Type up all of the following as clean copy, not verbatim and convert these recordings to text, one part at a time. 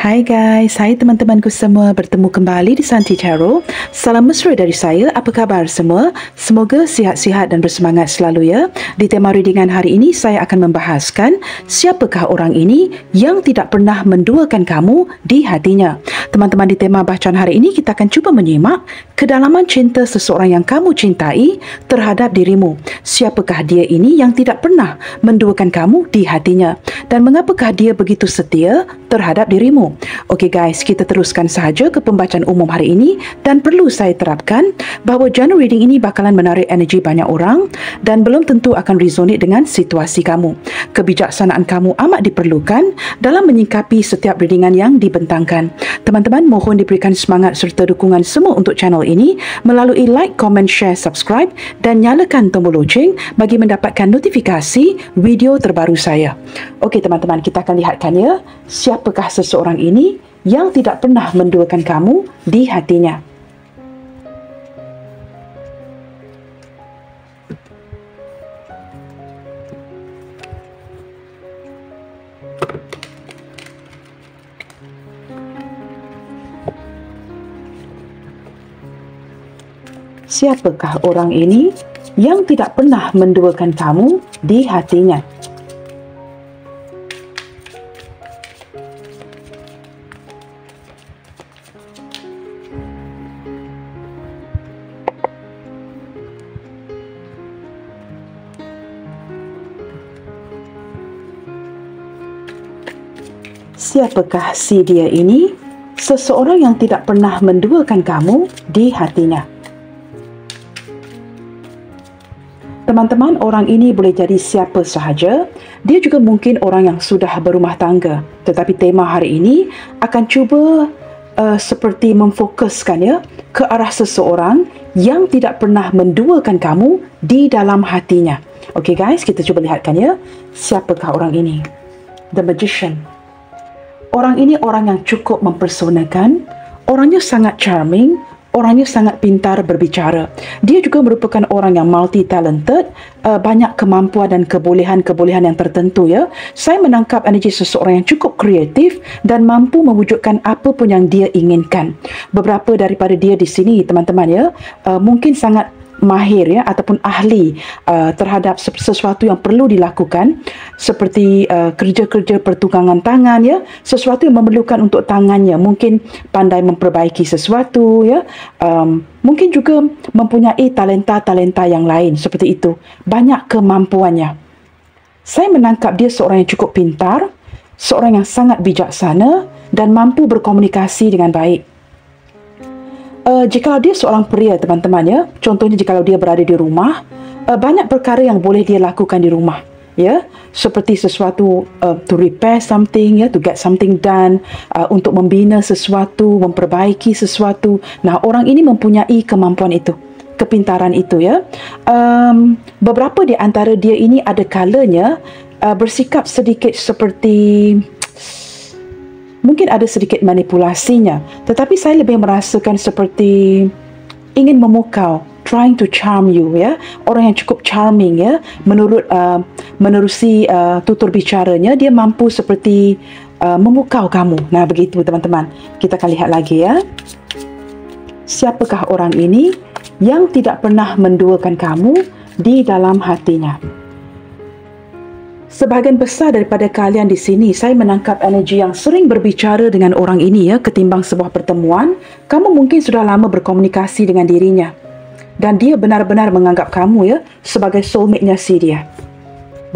Hai guys, hai teman-temanku semua, bertemu kembali di Santi Tarot. Salam mesra dari saya, apa khabar semua? Semoga sihat-sihat dan bersemangat selalu ya. Di tema readingan hari ini, saya akan membahaskan siapakah orang ini yang tidak pernah menduakan kamu di hatinya. Teman-teman, di tema bacaan hari ini kita akan cuba menyimak kedalaman cinta seseorang yang kamu cintai terhadap dirimu. Siapakah dia ini yang tidak pernah menduakan kamu di hatinya? Dan mengapakah dia begitu setia terhadap dirimu? Okey guys, kita teruskan sahaja ke pembacaan umum hari ini dan perlu saya terapkan bahawa general reading ini bakalan menarik energi banyak orang dan belum tentu akan resonate dengan situasi kamu. Kebijaksanaan kamu amat diperlukan dalam menyingkapi setiap readingan yang dibentangkan. Teman-teman, mohon diberikan semangat serta dukungan semua untuk channel ini melalui like, comment, share, subscribe dan nyalakan tombol loceng bagi mendapatkan notifikasi video terbaru saya. Okey teman-teman, kita akan lihatkan ya, siapakah seseorang ini yang tidak pernah menduakan kamu di hatinya. Siapakah orang ini yang tidak pernah menduakan kamu di hatinya? Siapakah si dia ini? Seseorang yang tidak pernah menduakan kamu di hatinya. Teman-teman, orang ini boleh jadi siapa sahaja. Dia juga mungkin orang yang sudah berumah tangga. Tetapi tema hari ini akan cuba seperti memfokuskan ya ke arah seseorang yang tidak pernah menduakan kamu di dalam hatinya. Okey guys, kita cuba lihatkan ya. Siapakah orang ini? The Magician. Orang ini orang yang cukup mempersonakan, orangnya sangat charming, orangnya sangat pintar berbicara. Dia juga merupakan orang yang multi-talented, banyak kemampuan dan kebolehan-kebolehan yang tertentu ya. Saya menangkap energi seseorang yang cukup kreatif dan mampu mewujudkan apa pun yang dia inginkan. Beberapa daripada dia di sini teman-teman ya, mungkin sangat mahir ya ataupun ahli terhadap sesuatu yang perlu dilakukan seperti kerja-kerja pertukangan tangan ya, sesuatu yang memerlukan untuk tangannya, mungkin pandai memperbaiki sesuatu ya, mungkin juga mempunyai talenta-talenta yang lain seperti itu, banyak kemampuannya. Saya menangkap dia seorang yang cukup pintar, seorang yang sangat bijaksana dan mampu berkomunikasi dengan baik. Jikalau dia seorang pria teman-teman ya, contohnya jikalau dia berada di rumah, banyak perkara yang boleh dia lakukan di rumah ya, seperti sesuatu to repair something ya, to get something done, untuk membina sesuatu, memperbaiki sesuatu. Nah, orang ini mempunyai kemampuan itu, kepintaran itu ya. Beberapa di antara dia ini ada kalanya bersikap sedikit seperti mungkin ada sedikit manipulasinya, tetapi saya lebih merasakan seperti ingin memukau, trying to charm you ya. Orang yang cukup charming ya, menerusi tutur bicaranya, dia mampu seperti memukau kamu. Nah, begitu teman-teman. Kita akan lihat lagi ya. Siapakah orang ini yang tidak pernah menduakan kamu di dalam hatinya? Sebahagian besar daripada kalian di sini, saya menangkap energi yang sering berbicara dengan orang ini ya, ketimbang sebuah pertemuan. Kamu mungkin sudah lama berkomunikasi dengan dirinya dan dia benar-benar menganggap kamu ya sebagai soulmate-nya si dia.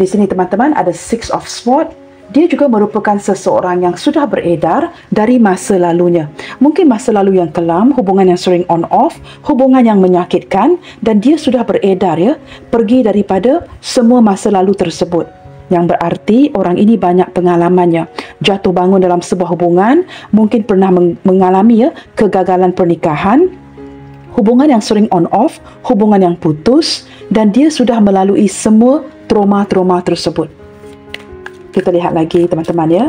Di sini teman-teman ada Six of Swords. Dia juga merupakan seseorang yang sudah beredar dari masa lalunya. Mungkin masa lalu yang kelam, hubungan yang sering on off, hubungan yang menyakitkan, dan dia sudah beredar ya, pergi daripada semua masa lalu tersebut. Yang berarti orang ini banyak pengalamannya. Jatuh bangun dalam sebuah hubungan, mungkin pernah mengalami ya kegagalan pernikahan, hubungan yang sering on off, hubungan yang putus, dan dia sudah melalui semua trauma-trauma tersebut. Kita lihat lagi teman-teman ya.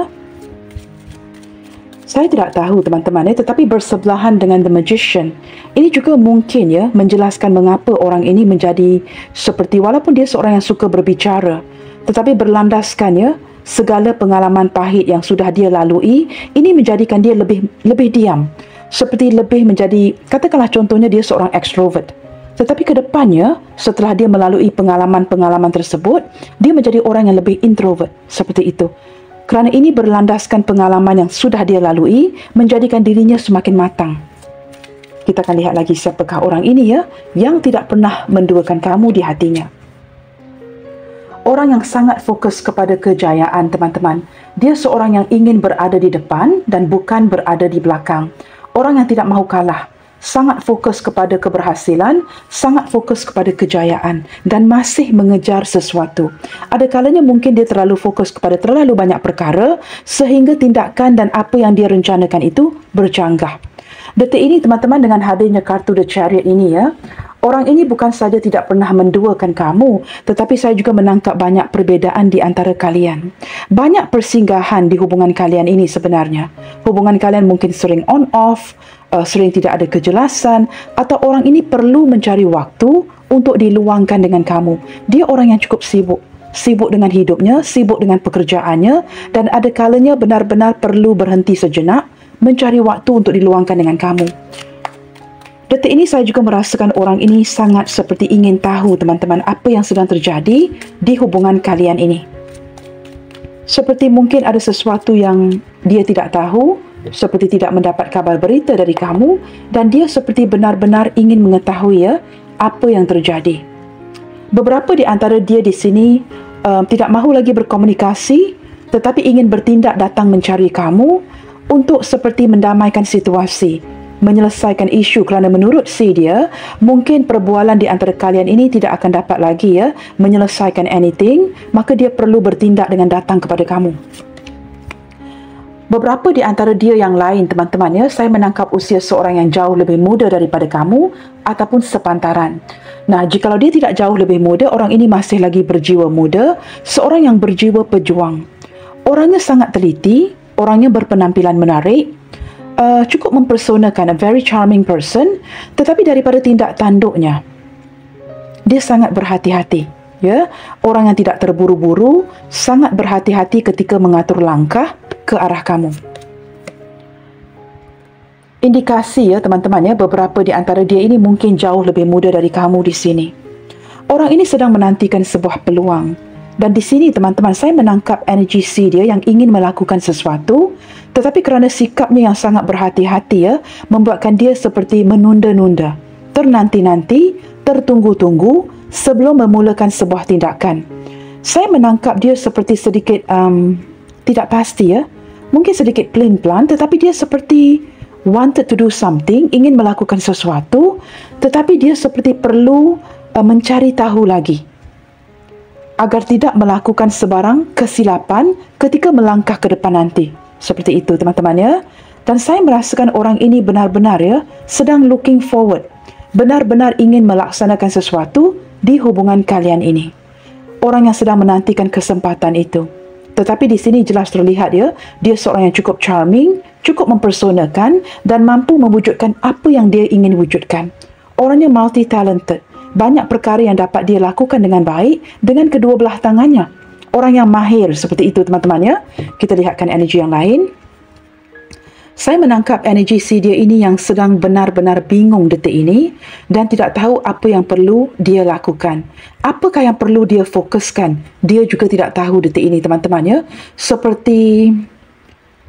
Saya tidak tahu teman-teman ya, tetapi bersebelahan dengan The Magician. Ini juga mungkin ya menjelaskan mengapa orang ini menjadi seperti, walaupun dia seorang yang suka berbicara, tetapi berlandaskan ya segala pengalaman pahit yang sudah dia lalui, ini menjadikan dia lebih diam. Seperti lebih menjadi, katakanlah contohnya dia seorang extrovert. Tetapi ke depannya, setelah dia melalui pengalaman-pengalaman tersebut, dia menjadi orang yang lebih introvert. Seperti itu. Kerana ini berlandaskan pengalaman yang sudah dia lalui, menjadikan dirinya semakin matang. Kita akan lihat lagi siapakah orang ini ya, yang tidak pernah menduakan kamu di hatinya. Orang yang sangat fokus kepada kejayaan, teman-teman. Dia seorang yang ingin berada di depan dan bukan berada di belakang. Orang yang tidak mahu kalah, sangat fokus kepada keberhasilan, sangat fokus kepada kejayaan dan masih mengejar sesuatu. Ada kalanya mungkin dia terlalu fokus kepada terlalu banyak perkara sehingga tindakan dan apa yang dia rencanakan itu bercanggah. Detik ini teman-teman, dengan hadirnya kartu The Chariot ini ya, orang ini bukan saja tidak pernah menduakan kamu, tetapi saya juga menangkap banyak perbezaan di antara kalian. Banyak persinggahan di hubungan kalian ini sebenarnya. Hubungan kalian mungkin sering on-off, sering tidak ada kejelasan, atau orang ini perlu mencari waktu untuk diluangkan dengan kamu. Dia orang yang cukup sibuk. Sibuk dengan hidupnya, sibuk dengan pekerjaannya, dan ada kalanya benar-benar perlu berhenti sejenak, mencari waktu untuk diluangkan dengan kamu. Detik ini saya juga merasakan orang ini sangat seperti ingin tahu teman-teman apa yang sedang terjadi di hubungan kalian ini. Seperti mungkin ada sesuatu yang dia tidak tahu, seperti tidak mendapat kabar berita dari kamu, dan dia seperti benar-benar ingin mengetahui ya apa yang terjadi. Beberapa di antara dia di sini tidak mahu lagi berkomunikasi, tetapi ingin bertindak datang mencari kamu untuk seperti mendamaikan situasi, menyelesaikan isu, kerana menurut si dia, mungkin perbualan di antara kalian ini tidak akan dapat lagi ya menyelesaikan anything, maka dia perlu bertindak dengan datang kepada kamu. Beberapa di antara dia yang lain teman-teman ya, saya menangkap usia seorang yang jauh lebih muda daripada kamu ataupun sepantaran. Nah, jikalau dia tidak jauh lebih muda, orang ini masih lagi berjiwa muda, seorang yang berjiwa pejuang. Orangnya sangat teliti, orangnya berpenampilan menarik, cukup mempersonakan, a very charming person, tetapi daripada tindak tanduknya, dia sangat berhati-hati. Ya, orang yang tidak terburu-buru, sangat berhati-hati ketika mengatur langkah ke arah kamu. Indikasi ya teman-teman ya, beberapa di antara dia ini mungkin jauh lebih muda dari kamu di sini. Orang ini sedang menantikan sebuah peluang. Dan di sini teman-teman, saya menangkap energi si dia yang ingin melakukan sesuatu, tetapi kerana sikapnya yang sangat berhati-hati ya, membuatkan dia seperti menunda-nunda, ternanti-nanti, tertunggu-tunggu sebelum memulakan sebuah tindakan. Saya menangkap dia seperti sedikit tidak pasti ya, mungkin sedikit pelin-pelan, tetapi dia seperti wanted to do something, ingin melakukan sesuatu, tetapi dia seperti perlu mencari tahu lagi, agar tidak melakukan sebarang kesilapan ketika melangkah ke depan nanti. Seperti itu teman-teman ya. Dan saya merasakan orang ini benar-benar ya sedang looking forward, benar-benar ingin melaksanakan sesuatu di hubungan kalian ini. Orang yang sedang menantikan kesempatan itu. Tetapi di sini jelas terlihat ya, dia seorang yang cukup charming, cukup mempersonakan dan mampu mewujudkan apa yang dia ingin wujudkan. Orangnya multi-talented. Banyak perkara yang dapat dia lakukan dengan baik dengan kedua belah tangannya. Orang yang mahir seperti itu teman-teman ya. Kita lihatkan energi yang lain. Saya menangkap energi si dia ini yang sedang benar-benar bingung detik ini dan tidak tahu apa yang perlu dia lakukan. Apakah yang perlu dia fokuskan? Dia juga tidak tahu detik ini teman-teman ya. Seperti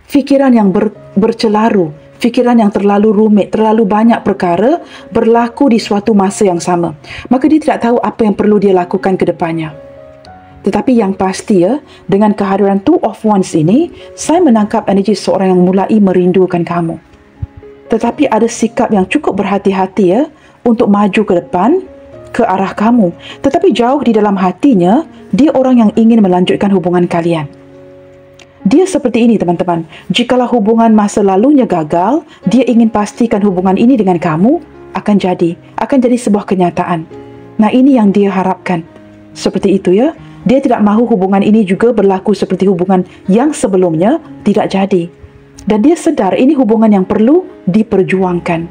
fikiran yang bercelaru, fikiran yang terlalu rumit, terlalu banyak perkara berlaku di suatu masa yang sama. Maka dia tidak tahu apa yang perlu dia lakukan ke depannya. Tetapi yang pasti ya, dengan kehadiran Two of Wands ini, saya menangkap energi seorang yang mulai merindukan kamu. Tetapi ada sikap yang cukup berhati-hati ya, untuk maju ke depan, ke arah kamu. Tetapi jauh di dalam hatinya, dia orang yang ingin melanjutkan hubungan kalian. Dia seperti ini teman-teman, jikalau hubungan masa lalunya gagal, dia ingin pastikan hubungan ini dengan kamu akan jadi sebuah kenyataan. Nah, ini yang dia harapkan. Seperti itu ya. Dia tidak mahu hubungan ini juga berlaku seperti hubungan yang sebelumnya tidak jadi. Dan dia sedar ini hubungan yang perlu diperjuangkan.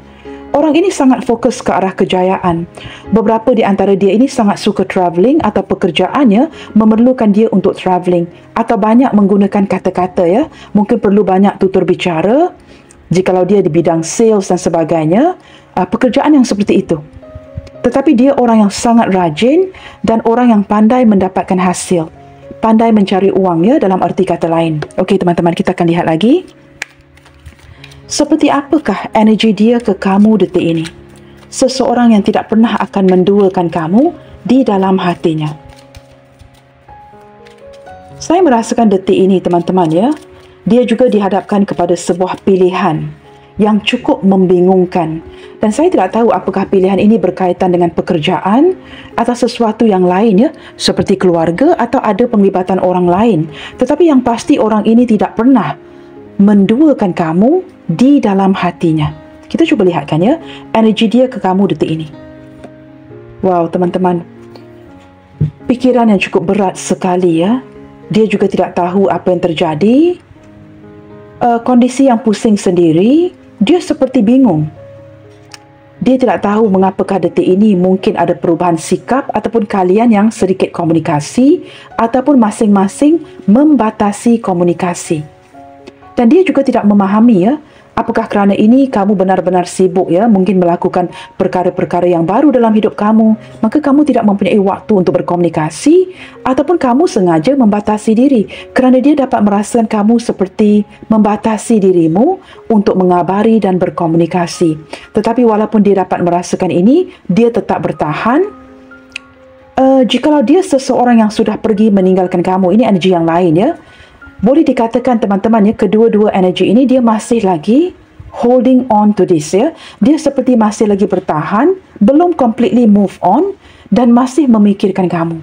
Orang ini sangat fokus ke arah kejayaan. Beberapa di antara dia ini sangat suka travelling atau pekerjaannya memerlukan dia untuk travelling atau banyak menggunakan kata-kata ya. Mungkin perlu banyak tutur bicara. Jikalau dia di bidang sales dan sebagainya, pekerjaan yang seperti itu. Tetapi dia orang yang sangat rajin dan orang yang pandai mendapatkan hasil. Pandai mencari uang ya, dalam arti kata lain. Okey teman-teman, kita akan lihat lagi. Seperti apakah energi dia ke kamu detik ini? Seseorang yang tidak pernah akan menduakan kamu di dalam hatinya. Saya merasakan detik ini teman-teman ya, dia juga dihadapkan kepada sebuah pilihan yang cukup membingungkan. Dan saya tidak tahu apakah pilihan ini berkaitan dengan pekerjaan atau sesuatu yang lain ya, seperti keluarga atau ada penglibatan orang lain. Tetapi yang pasti orang ini tidak pernah menduakan kamu di dalam hatinya. Kita cuba lihatkan ya, energi dia ke kamu detik ini. Wow teman-teman, pikiran yang cukup berat sekali ya. Dia juga tidak tahu apa yang terjadi. Kondisi yang pusing sendiri. Dia seperti bingung. Dia tidak tahu mengapakah detik ini mungkin ada perubahan sikap ataupun kalian yang sedikit komunikasi ataupun masing-masing membatasi komunikasi. Dan dia juga tidak memahami ya, apakah kerana ini kamu benar-benar sibuk ya, mungkin melakukan perkara-perkara yang baru dalam hidup kamu, maka kamu tidak mempunyai waktu untuk berkomunikasi, ataupun kamu sengaja membatasi diri kerana dia dapat merasakan kamu seperti membatasi dirimu untuk mengabari dan berkomunikasi. Tetapi walaupun dia dapat merasakan ini, dia tetap bertahan. Jikalau dia seseorang yang sudah pergi meninggalkan kamu, ini energi yang lain ya. Boleh dikatakan teman-teman ya, kedua-dua energi ini dia masih lagi holding on to this ya. Dia seperti masih lagi bertahan, belum completely move on dan masih memikirkan kamu.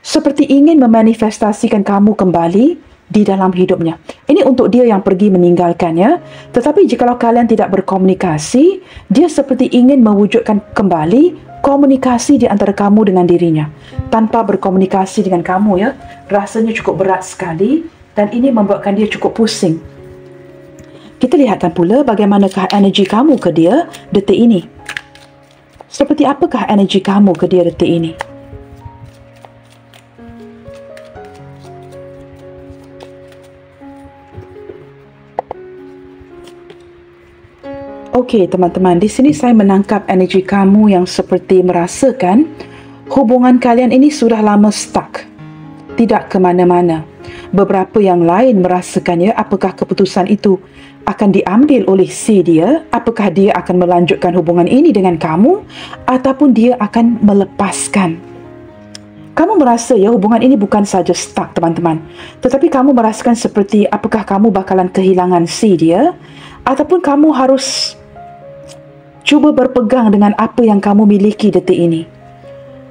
Seperti ingin memanifestasikan kamu kembali di dalam hidupnya. Ini untuk dia yang pergi meninggalkan ya. Tetapi jikalau kalian tidak berkomunikasi, dia seperti ingin mewujudkan kembali komunikasi di antara kamu dengan dirinya. Tanpa berkomunikasi dengan kamu ya, rasanya cukup berat sekali. Dan ini membuatkan dia cukup pusing. Kita lihatkan pula bagaimanakah energi kamu ke dia detik ini. Seperti apakah energi kamu ke dia detik ini? Okey teman-teman, di sini saya menangkap energi kamu yang seperti merasakan hubungan kalian ini sudah lama stuck. Tidak ke mana-mana. Beberapa yang lain merasakannya, apakah keputusan itu akan diambil oleh si dia, apakah dia akan melanjutkan hubungan ini dengan kamu ataupun dia akan melepaskan. Kamu merasa ya hubungan ini bukan saja stuck teman-teman, tetapi kamu merasakan seperti apakah kamu bakalan kehilangan si dia ataupun kamu harus cuba berpegang dengan apa yang kamu miliki detik ini.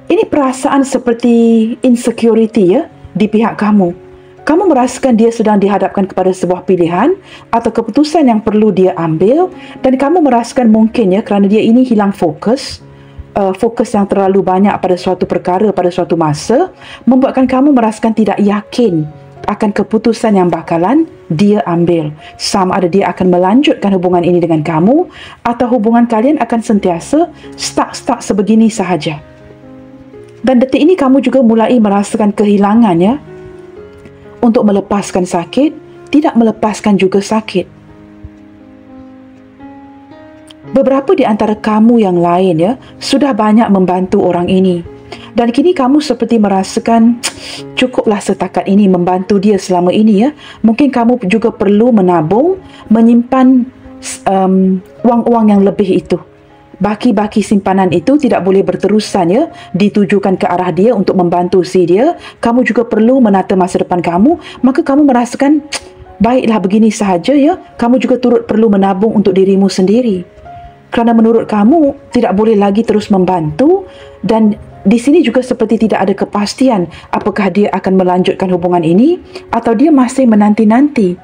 Ini perasaan seperti insecurity ya di pihak kamu. Kamu merasakan dia sedang dihadapkan kepada sebuah pilihan atau keputusan yang perlu dia ambil dan kamu merasakan mungkin ya kerana dia ini hilang fokus, fokus yang terlalu banyak pada suatu perkara pada suatu masa membuatkan kamu merasakan tidak yakin akan keputusan yang bakalan dia ambil. Sama ada dia akan melanjutkan hubungan ini dengan kamu atau hubungan kalian akan sentiasa stuck sebegini sahaja. Dan detik ini kamu juga mulai merasakan kehilangan ya. Untuk melepaskan sakit, tidak melepaskan juga sakit. Beberapa di antara kamu yang lain ya, sudah banyak membantu orang ini. Dan kini kamu seperti merasakan, cukuplah setakat ini membantu dia selama ini ya. Mungkin kamu juga perlu menabung, menyimpan wang-wang yang lebih itu. Baki-baki simpanan itu tidak boleh berterusan ya, ditujukan ke arah dia untuk membantu si dia. Kamu juga perlu menata masa depan kamu, maka kamu merasakan baiklah begini sahaja ya. Kamu juga turut perlu menabung untuk dirimu sendiri. Kerana menurut kamu tidak boleh lagi terus membantu dan di sini juga seperti tidak ada kepastian apakah dia akan melanjutkan hubungan ini atau dia masih menanti-nanti,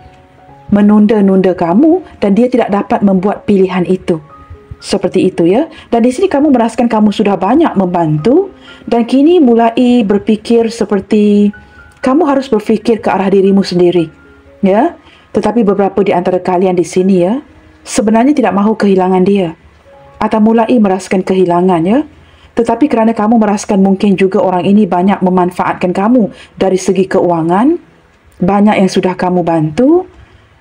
menunda-nunda kamu dan dia tidak dapat membuat pilihan itu. Seperti itu ya. Dan di sini kamu merasakan kamu sudah banyak membantu dan kini mulai berfikir seperti kamu harus berfikir ke arah dirimu sendiri. Ya. Tetapi beberapa di antara kalian di sini ya, sebenarnya tidak mahu kehilangan dia. atau mulai merasakan kehilangan, ya. Tetapi kerana kamu merasakan mungkin juga orang ini banyak memanfaatkan kamu dari segi keuangan, banyak yang sudah kamu bantu,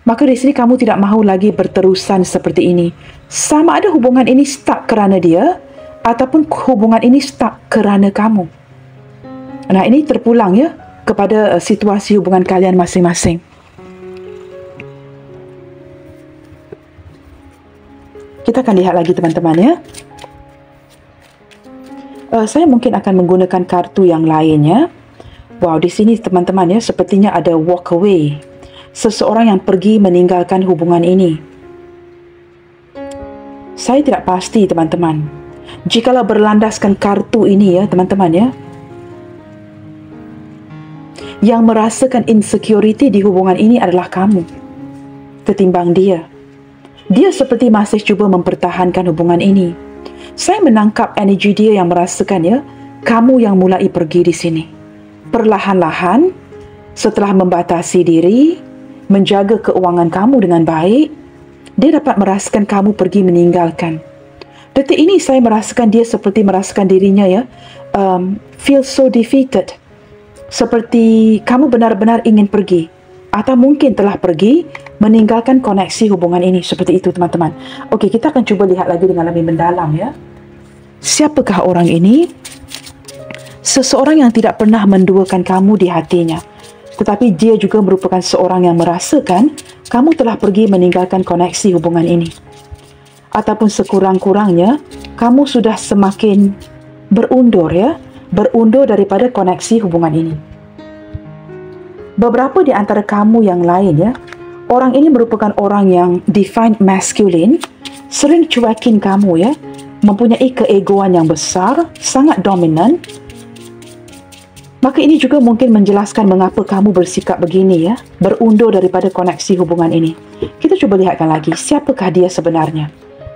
maka di sini kamu tidak mahu lagi berterusan seperti ini. Sama ada hubungan ini stuck kerana dia, ataupun hubungan ini stuck kerana kamu. Nah, ini terpulang, ya, kepada situasi hubungan kalian masing-masing. Kita akan lihat lagi, teman-teman, ya. Saya mungkin akan menggunakan kartu yang lainnya. Wow, di sini teman-teman, ya, sepertinya ada walk away. Seseorang yang pergi meninggalkan hubungan ini. Saya tidak pasti, teman-teman. Jikalau berlandaskan kartu ini, ya, teman-teman, ya, yang merasakan insecurity di hubungan ini adalah kamu ketimbang dia. Dia seperti masih cuba mempertahankan hubungan ini. Saya menangkap energi dia yang merasakan, ya, kamu yang mulai pergi di sini. Perlahan-lahan, setelah membatasi diri, menjaga keuangan kamu dengan baik, dia dapat merasakan kamu pergi meninggalkan. Detik ini saya merasakan dia seperti merasakan dirinya, ya, feel so defeated. Seperti kamu benar-benar ingin pergi. Atau mungkin telah pergi, meninggalkan koneksi hubungan ini. Seperti itu, teman-teman. Okey, kita akan cuba lihat lagi dengan lebih mendalam, ya. Siapakah orang ini? Seseorang yang tidak pernah menduakan kamu di hatinya. Tetapi dia juga merupakan seorang yang merasakan kamu telah pergi meninggalkan koneksi hubungan ini. Ataupun sekurang-kurangnya, kamu sudah semakin berundur, ya. Berundur daripada koneksi hubungan ini. Beberapa di antara kamu yang lain, ya, orang ini merupakan orang yang defined masculine, sering cuekin kamu, ya, mempunyai keegoan yang besar, sangat dominan. Maka ini juga mungkin menjelaskan mengapa kamu bersikap begini, ya, berundur daripada koneksi hubungan ini. Kita cuba lihatkan lagi, siapakah dia sebenarnya?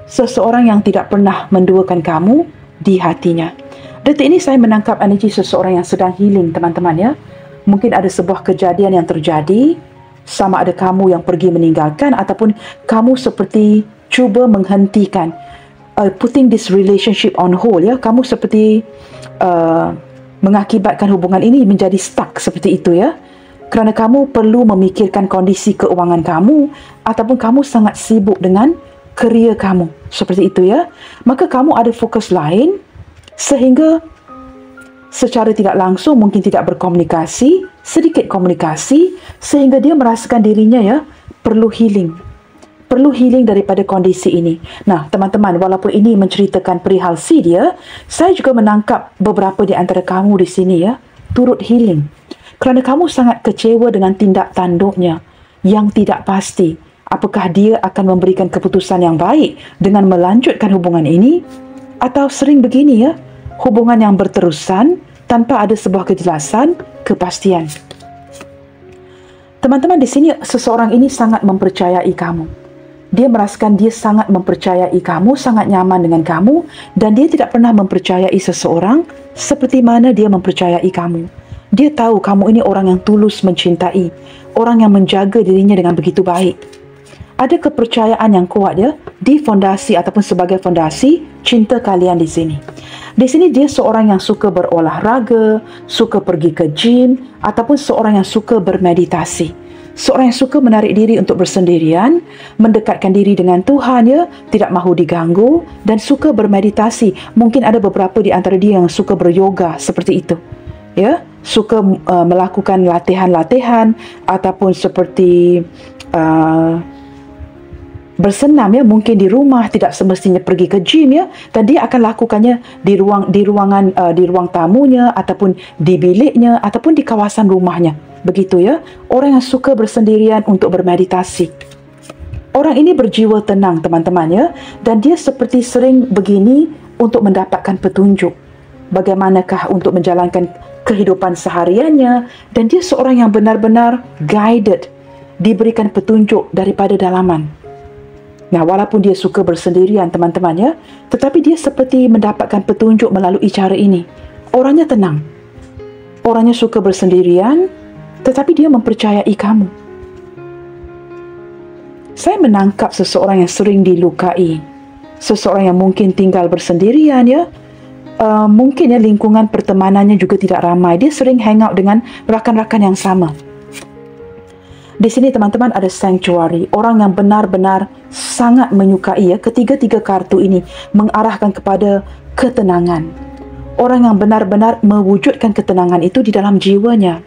Seseorang yang tidak pernah menduakan kamu di hatinya. Detik ini saya menangkap energi seseorang yang sedang healing, teman-teman, ya. Mungkin ada sebuah kejadian yang terjadi, sama ada kamu yang pergi meninggalkan ataupun kamu seperti cuba menghentikan, putting this relationship on hold, ya. Kamu seperti mengakibatkan hubungan ini menjadi stuck seperti itu, ya. Kerana kamu perlu memikirkan kondisi keuangan kamu ataupun kamu sangat sibuk dengan kerja kamu. Seperti itu, ya. Maka kamu ada fokus lain sehingga secara tidak langsung mungkin tidak berkomunikasi, sedikit komunikasi, sehingga dia merasakan dirinya, ya, perlu healing. Perlu healing daripada kondisi ini. Nah, teman-teman, walaupun ini menceritakan perihal si dia, saya juga menangkap beberapa di antara kamu di sini, ya, turut healing. Kerana kamu sangat kecewa dengan tindak tanduknya yang tidak pasti. Apakah dia akan memberikan keputusan yang baik dengan melanjutkan hubungan ini? Atau sering begini, ya, hubungan yang berterusan tanpa ada sebuah kejelasan, kepastian. Teman-teman, di sini seseorang ini sangat mempercayai kamu. Dia merasakan dia sangat mempercayai kamu, sangat nyaman dengan kamu, dan dia tidak pernah mempercayai seseorang seperti mana dia mempercayai kamu. Dia tahu kamu ini orang yang tulus mencintai, orang yang menjaga dirinya dengan begitu baik. Ada kepercayaan yang kuat, ya, di fondasi ataupun sebagai fondasi cinta kalian di sini. Di sini dia seorang yang suka berolahraga, suka pergi ke gym, ataupun seorang yang suka bermeditasi. Seorang yang suka menarik diri untuk bersendirian, mendekatkan diri dengan Tuhan, ya, tidak mahu diganggu, dan suka bermeditasi. Mungkin ada beberapa di antara dia yang suka beryoga seperti itu, ya, suka melakukan latihan-latihan ataupun seperti bersenam, ya, mungkin di rumah, tidak semestinya pergi ke gym, ya, dan dia akan lakukannya di ruang tamunya ataupun di biliknya ataupun di kawasan rumahnya. Begitu, ya, orang yang suka bersendirian untuk bermeditasi. Orang ini berjiwa tenang, teman-teman, ya, dan dia seperti sering begini untuk mendapatkan petunjuk bagaimanakah untuk menjalankan kehidupan sehariannya, dan dia seorang yang benar-benar guided, diberikan petunjuk daripada dalaman. Nah, walaupun dia suka bersendirian, teman-teman, ya, tetapi dia seperti mendapatkan petunjuk melalui cara ini. Orangnya tenang. Orangnya suka bersendirian, tetapi dia mempercayai kamu. Saya menangkap seseorang yang sering dilukai. seseorang yang mungkin tinggal bersendirian ya. Mungkin ya lingkungan pertemanannya juga tidak ramai. Dia sering hang out dengan rakan-rakan yang sama. Di sini teman-teman ada sanctuary, orang yang benar-benar sangat menyukai ya. Ketiga-tiga kartu ini mengarahkan kepada ketenangan. Orang yang benar-benar mewujudkan ketenangan itu di dalam jiwanya.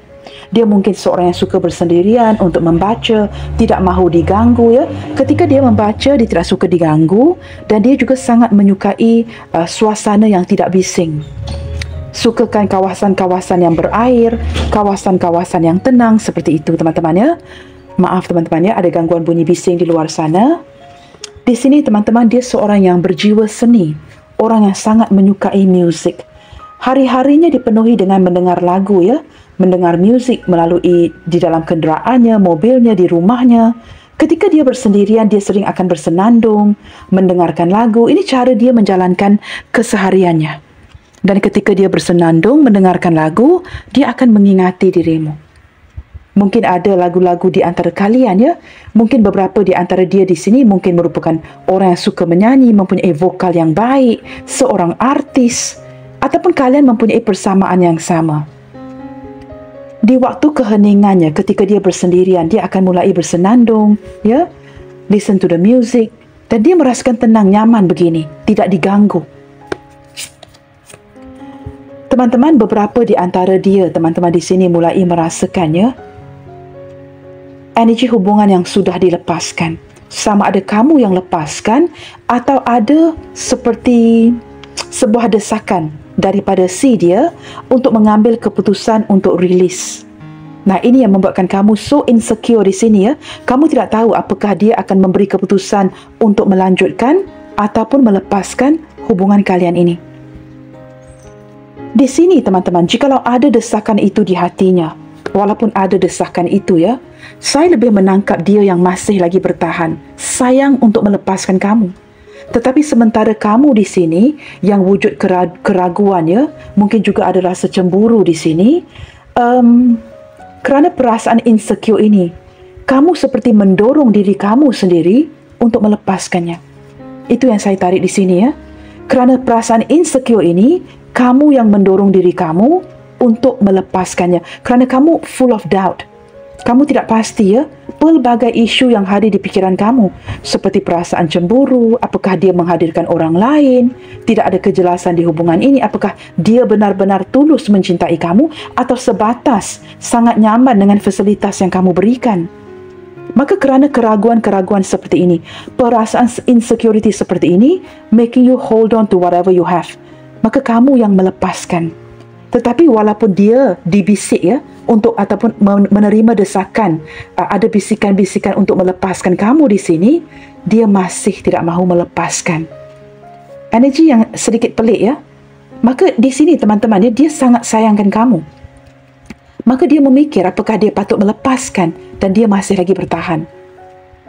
Dia mungkin seorang yang suka bersendirian untuk membaca, tidak mahu diganggu ya. Ketika dia membaca, dia tidak suka diganggu dan dia juga sangat menyukai suasana yang tidak bising. Sukakan kawasan-kawasan yang berair, kawasan-kawasan yang tenang seperti itu teman-teman ya. Maaf teman-teman ya, ada gangguan bunyi bising di luar sana. Di sini teman-teman dia seorang yang berjiwa seni, orang yang sangat menyukai muzik. Hari-harinya dipenuhi dengan mendengar lagu ya, mendengar muzik melalui di dalam kenderaannya, mobilnya, di rumahnya. Ketika dia bersendirian, dia sering akan bersenandung, mendengarkan lagu. Ini cara dia menjalankan kesehariannya. Dan ketika dia bersenandung, mendengarkan lagu, dia akan mengingati dirimu. Mungkin ada lagu-lagu di antara kalian ya. Mungkin beberapa di antara dia di sini mungkin merupakan orang yang suka menyanyi, mempunyai vokal yang baik, seorang artis, ataupun kalian mempunyai persamaan yang sama. Di waktu keheningannya, ketika dia bersendirian, dia akan mulai bersenandung, ya, listen to the music, dan dia merasakan tenang, nyaman begini, tidak diganggu. Teman-teman, beberapa di antara dia, teman-teman di sini mulai merasakannya, energi hubungan yang sudah dilepaskan. Sama ada kamu yang lepaskan, atau ada seperti sebuah desakan daripada si dia untuk mengambil keputusan untuk rilis. Nah, ini yang membuatkan kamu so insecure di sini ya. Kamu tidak tahu apakah dia akan memberi keputusan untuk melanjutkan ataupun melepaskan hubungan kalian ini. Di sini teman-teman, jikalau ada desakan itu di hatinya, walaupun ada desakan itu ya, saya lebih menangkap dia yang masih lagi bertahan, sayang untuk melepaskan kamu. Tetapi sementara kamu di sini yang wujud keraguan ya, mungkin juga ada rasa cemburu di sini. Kerana perasaan insecure ini, kamu seperti mendorong diri kamu sendiri untuk melepaskannya. Itu yang saya tarik di sini ya. Kerana perasaan insecure ini, kamu yang mendorong diri kamu untuk melepaskannya. Kerana kamu full of doubt. Kamu tidak pasti ya, pelbagai isu yang hadir di pikiran kamu. Seperti perasaan cemburu, apakah dia menghadirkan orang lain, tidak ada kejelasan di hubungan ini, apakah dia benar-benar tulus mencintai kamu, atau sebatas sangat nyaman dengan fasilitas yang kamu berikan. Maka kerana keraguan-keraguan seperti ini, perasaan insecurity seperti ini, making you hold on to whatever you have, maka kamu yang melepaskan. Tetapi walaupun dia dibisik ya, untuk ataupun menerima desakan, ada bisikan-bisikan untuk melepaskan kamu di sini, dia masih tidak mahu melepaskan. Energi yang sedikit pelik ya. Maka di sini teman-teman dia sangat sayangkan kamu. Maka dia memikir apakah dia patut melepaskan dan dia masih lagi bertahan.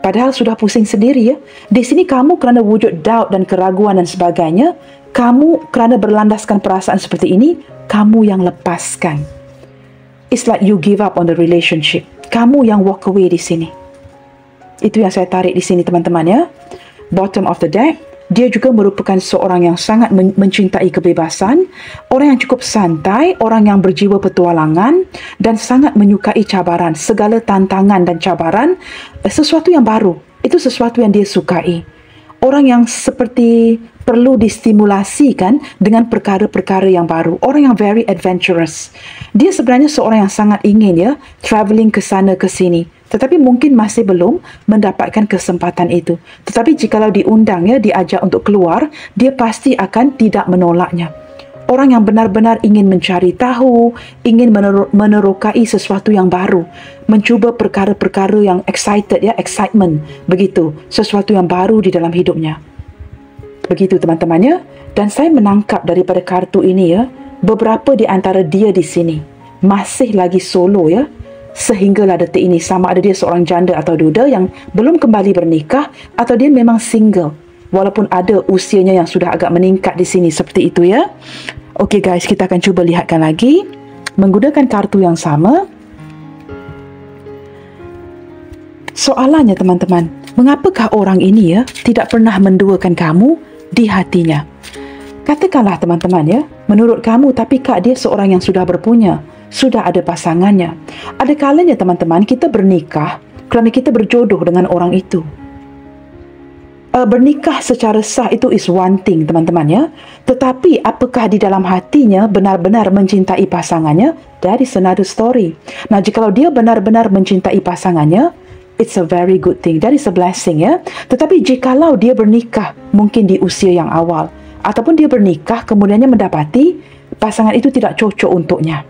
Padahal sudah pusing sendiri ya. Di sini kamu kerana wujud doubt dan keraguan dan sebagainya, kamu kerana berlandaskan perasaan seperti ini, kamu yang lepaskan. It's like you give up on the relationship. Kamu yang walk away di sini. Itu yang saya tarik di sini teman-teman ya. Bottom of the deck, dia juga merupakan seorang yang sangat mencintai kebebasan, orang yang cukup santai, orang yang berjiwa petualangan dan sangat menyukai cabaran, segala tantangan dan cabaran, sesuatu yang baru. Itu sesuatu yang dia sukai. Orang yang seperti perlu distimulasikan dengan perkara-perkara yang baru. Orang yang very adventurous. Dia sebenarnya seorang yang sangat ingin ya, travelling ke sana ke sini. Tetapi mungkin masih belum mendapatkan kesempatan itu. Tetapi jikalau diundang ya, diajak untuk keluar, dia pasti akan tidak menolaknya. Orang yang benar-benar ingin mencari tahu, ingin menerokai sesuatu yang baru, mencuba perkara-perkara yang excited ya, excitement, begitu, sesuatu yang baru di dalam hidupnya. Begitu teman-temannya. Dan saya menangkap daripada kartu ini ya, beberapa di antara dia di sini masih lagi solo ya, sehinggalah detik ini, sama ada dia seorang janda atau duda yang belum kembali bernikah atau dia memang single, walaupun ada usianya yang sudah agak meningkat di sini seperti itu ya. Okey guys, kita akan cuba lihatkan lagi menggunakan kartu yang sama. Soalannya teman-teman, mengapakah orang ini ya tidak pernah menduakan kamu di hatinya. Katakanlah teman-teman ya, menurut kamu tapi kak dia seorang yang sudah berpunya, sudah ada pasangannya. Ada kalanya teman-teman kita bernikah kerana kita berjodoh dengan orang itu. Bernikah secara sah itu is one thing teman-teman ya. Tetapi apakah di dalam hatinya benar-benar mencintai pasangannya? That is another story. Nah, jikalau dia benar-benar mencintai pasangannya, it's a very good thing. That is a blessing ya. Tetapi jikalau dia bernikah mungkin di usia yang awal, ataupun dia bernikah kemudiannya mendapati pasangan itu tidak cocok untuknya.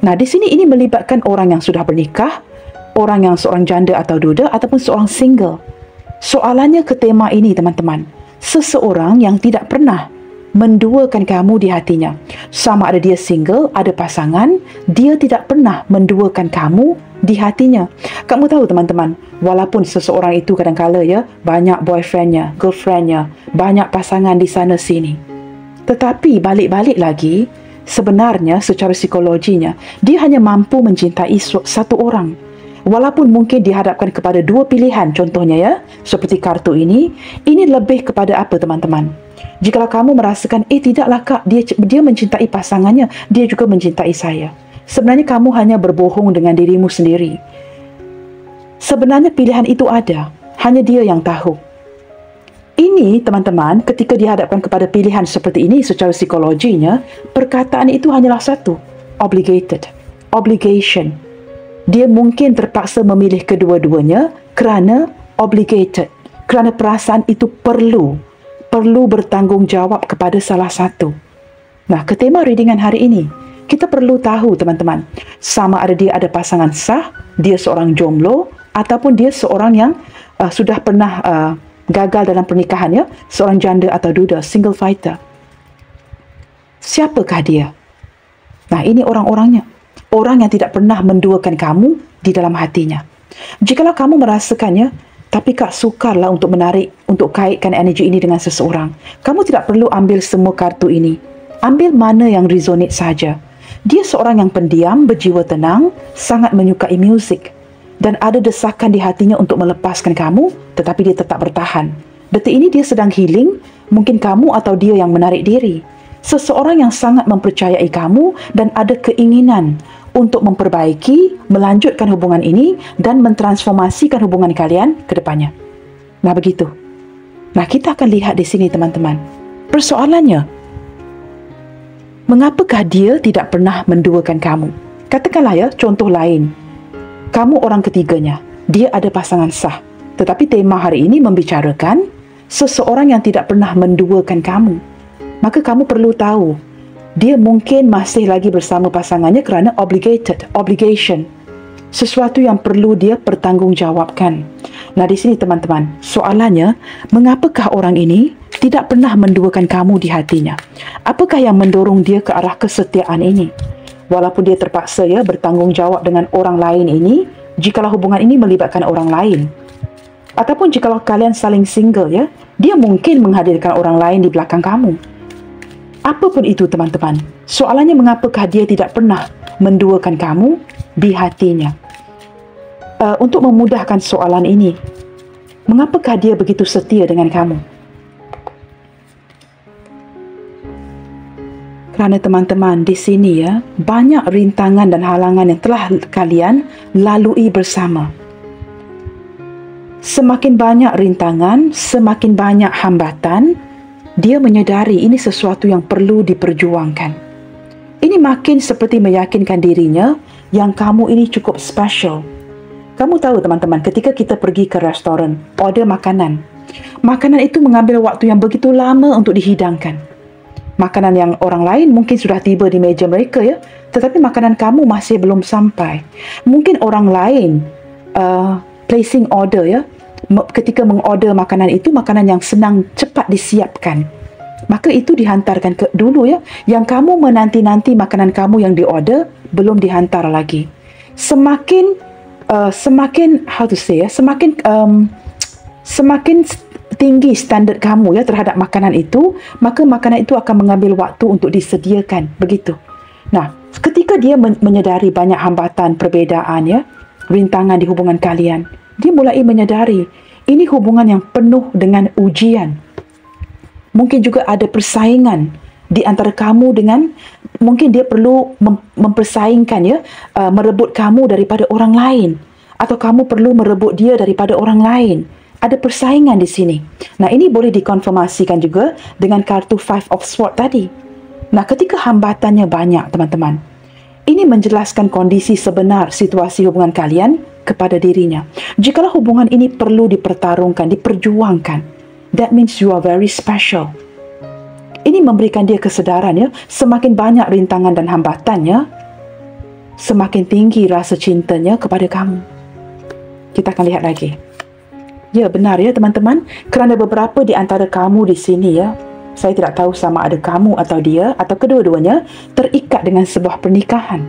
Nah, di sini ini melibatkan orang yang sudah bernikah, orang yang seorang janda atau duda, ataupun seorang single. Soalannya ke tema ini teman-teman, seseorang yang tidak pernah menduakan kamu di hatinya. Sama ada dia single, ada pasangan, dia tidak pernah menduakan kamu di hatinya. Kamu tahu teman-teman, walaupun seseorang itu kadang-kala ya, banyak boyfriendnya, girlfriendnya, banyak pasangan di sana sini. Tetapi balik-balik lagi, sebenarnya secara psikologinya, dia hanya mampu mencintai satu orang. Walaupun mungkin dihadapkan kepada dua pilihan, contohnya ya, seperti kartu ini lebih kepada apa teman-teman? Jikalau kamu merasakan, tidaklah kak, dia mencintai pasangannya, dia juga mencintai saya. Sebenarnya kamu hanya berbohong dengan dirimu sendiri. Sebenarnya pilihan itu ada, hanya dia yang tahu. Ini teman-teman, ketika dihadapkan kepada pilihan seperti ini secara psikologinya, perkataan itu hanyalah satu, obligated, obligation. Dia mungkin terpaksa memilih kedua-duanya kerana obligated, kerana perasaan itu perlu bertanggungjawab kepada salah satu. Nah, ke tema readingan hari ini, kita perlu tahu teman-teman, sama ada dia ada pasangan sah, dia seorang jomblo, ataupun dia seorang yang sudah pernah gagal dalam pernikahan ya, seorang janda atau duda, single fighter. Siapakah dia? Nah, ini orang-orangnya. Orang yang tidak pernah menduakan kamu di dalam hatinya. Jikalau kamu merasakannya, tapi kak sukarlah untuk menarik, untuk kaitkan energi ini dengan seseorang. Kamu tidak perlu ambil semua kartu ini. Ambil mana yang resonate saja. Dia seorang yang pendiam, berjiwa tenang, sangat menyukai muzik. Dan ada desakan di hatinya untuk melepaskan kamu, tetapi dia tetap bertahan. Detik ini dia sedang healing, mungkin kamu atau dia yang menarik diri. Seseorang yang sangat mempercayai kamu dan ada keinginan untuk memperbaiki, melanjutkan hubungan ini dan mentransformasikan hubungan kalian ke depannya. Nah, begitu. Nah, kita akan lihat di sini teman-teman. Persoalannya, mengapakah dia tidak pernah menduakan kamu? Katakanlah ya, contoh lain. Kamu orang ketiganya, dia ada pasangan sah. Tetapi tema hari ini membicarakan seseorang yang tidak pernah menduakan kamu. Maka kamu perlu tahu, dia mungkin masih lagi bersama pasangannya kerana obligation. Sesuatu yang perlu dia pertanggungjawabkan. Nah, di sini teman-teman, soalannya, mengapakah orang ini tidak pernah menduakan kamu di hatinya? Apakah yang mendorong dia ke arah kesetiaan ini? Walaupun dia terpaksa ya bertanggungjawab dengan orang lain ini, jikalau hubungan ini melibatkan orang lain. Ataupun jikalau kalian saling single ya, dia mungkin menghadirkan orang lain di belakang kamu. Apapun itu teman-teman, soalannya mengapakah dia tidak pernah menduakan kamu di hatinya? Untuk memudahkan soalan ini, mengapakah dia begitu setia dengan kamu? Kerana teman-teman di sini ya, banyak rintangan dan halangan yang telah kalian lalui bersama. Semakin banyak rintangan, semakin banyak hambatan, dia menyedari ini sesuatu yang perlu diperjuangkan. Ini makin seperti meyakinkan dirinya yang kamu ini cukup special. Kamu tahu teman-teman, ketika kita pergi ke restoran, order makanan. Makanan itu mengambil waktu yang begitu lama untuk dihidangkan. Makanan yang orang lain mungkin sudah tiba di meja mereka ya, tetapi makanan kamu masih belum sampai. Mungkin orang lain placing order ya, ketika mengorder makanan itu, makanan yang senang cepat disiapkan, maka itu dihantarkan ke dulu ya. Yang kamu menanti-nanti makanan kamu yang diorder belum dihantar lagi. Semakin semakin tinggi standard kamu ya terhadap makanan itu, maka makanan itu akan mengambil waktu untuk disediakan, begitu. Nah, ketika dia menyedari banyak hambatan, perbezaan ya, rintangan di hubungan kalian, dia mulai menyedari ini hubungan yang penuh dengan ujian. Mungkin juga ada persaingan di antara kamu dengan, mungkin dia perlu mempersaingkan ya, merebut kamu daripada orang lain, atau kamu perlu merebut dia daripada orang lain. Ada persaingan di sini. Nah, ini boleh dikonfirmasikan juga dengan kartu Five of Swords tadi. Nah, ketika hambatannya banyak, teman-teman, ini menjelaskan kondisi sebenar situasi hubungan kalian kepada dirinya. Jikalau hubungan ini perlu dipertarungkan, diperjuangkan, that means you are very special. Ini memberikan dia kesedaran ya, semakin banyak rintangan dan hambatannya, semakin tinggi rasa cintanya kepada kamu. Kita akan lihat lagi. Ya, benar ya teman-teman, kerana beberapa di antara kamu di sini ya, saya tidak tahu sama ada kamu atau dia atau kedua-duanya terikat dengan sebuah pernikahan.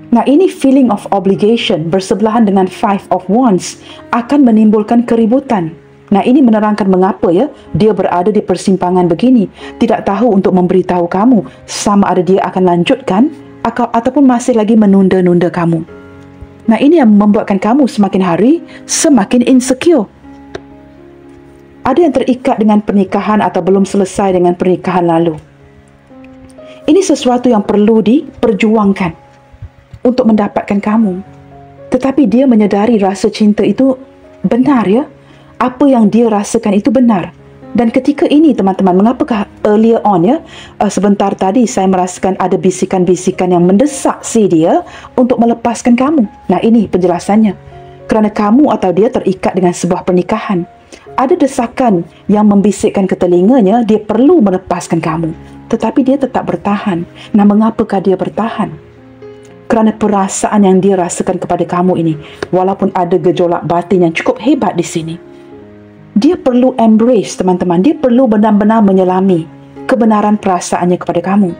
Nah, ini feeling of obligation bersebelahan dengan Five of Wands akan menimbulkan keributan. Nah, ini menerangkan mengapa ya dia berada di persimpangan begini, tidak tahu untuk memberitahu kamu sama ada dia akan lanjutkan ataupun masih lagi menunda-nunda kamu. Nah, ini yang membuatkan kamu semakin hari semakin insecure. Ada yang terikat dengan pernikahan atau belum selesai dengan pernikahan lalu. Ini sesuatu yang perlu diperjuangkan untuk mendapatkan kamu. Tetapi dia menyedari rasa cinta itu benar ya. Apa yang dia rasakan itu benar. Dan ketika ini teman-teman, mengapakah earlier on ya, sebentar tadi saya merasakan ada bisikan-bisikan yang mendesak si dia untuk melepaskan kamu. Nah, ini penjelasannya. Kerana kamu atau dia terikat dengan sebuah pernikahan. Ada desakan yang membisikkan ke telinganya, dia perlu melepaskan kamu. Tetapi dia tetap bertahan. Nah, mengapakah dia bertahan? Kerana perasaan yang dia rasakan kepada kamu ini, walaupun ada gejolak batin yang cukup hebat di sini, dia perlu embrace, teman-teman. Dia perlu benar-benar menyelami kebenaran perasaannya kepada kamu.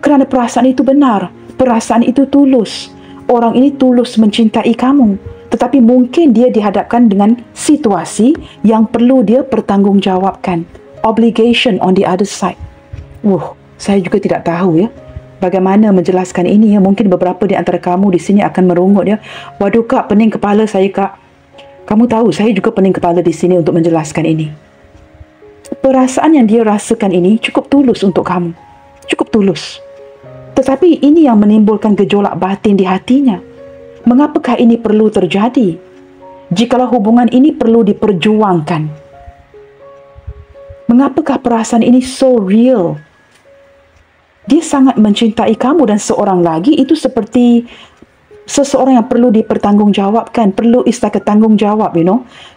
Kerana perasaan itu benar. Perasaan itu tulus. Orang ini tulus mencintai kamu. Tetapi mungkin dia dihadapkan dengan situasi yang perlu dia pertanggungjawabkan. Obligation on the other side. Saya juga tidak tahu ya bagaimana menjelaskan ini ya. Mungkin beberapa di antara kamu di sini akan merungut ya. Waduh kak, pening kepala saya kak. Kamu tahu, saya juga pening kepala di sini untuk menjelaskan ini. Perasaan yang dia rasakan ini cukup tulus untuk kamu. Cukup tulus. Tetapi ini yang menimbulkan gejolak batin di hatinya. Mengapakah ini perlu terjadi? Jikalau hubungan ini perlu diperjuangkan. Mengapakah perasaan ini so real? Dia sangat mencintai kamu dan seorang lagi itu seperti seseorang yang perlu dipertanggungjawabkan, perlu istilah tanggungjawab,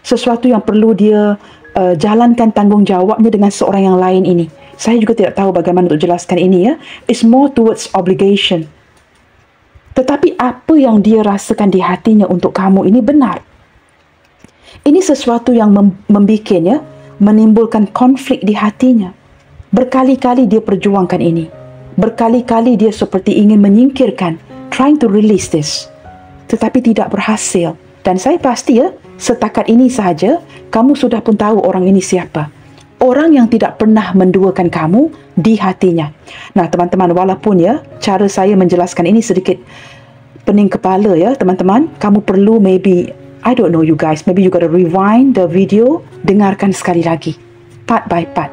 sesuatu yang perlu dia jalankan tanggungjawabnya dengan seorang yang lain ini. Saya juga tidak tahu bagaimana untuk jelaskan ini ya. It's more towards obligation. Tetapi apa yang dia rasakan di hatinya untuk kamu ini benar. Ini sesuatu yang membikinnya menimbulkan konflik di hatinya. Berkali-kali dia perjuangkan ini. Berkali-kali dia seperti ingin menyingkirkan, trying to release this, tetapi tidak berhasil. Dan saya pasti ya, setakat ini sahaja, kamu sudah pun tahu orang ini siapa. Orang yang tidak pernah menduakan kamu di hatinya. Nah teman-teman, walaupun ya, cara saya menjelaskan ini sedikit pening kepala ya teman-teman, kamu perlu maybe, I don't know you guys, maybe you gotta rewind the video, dengarkan sekali lagi, part by part.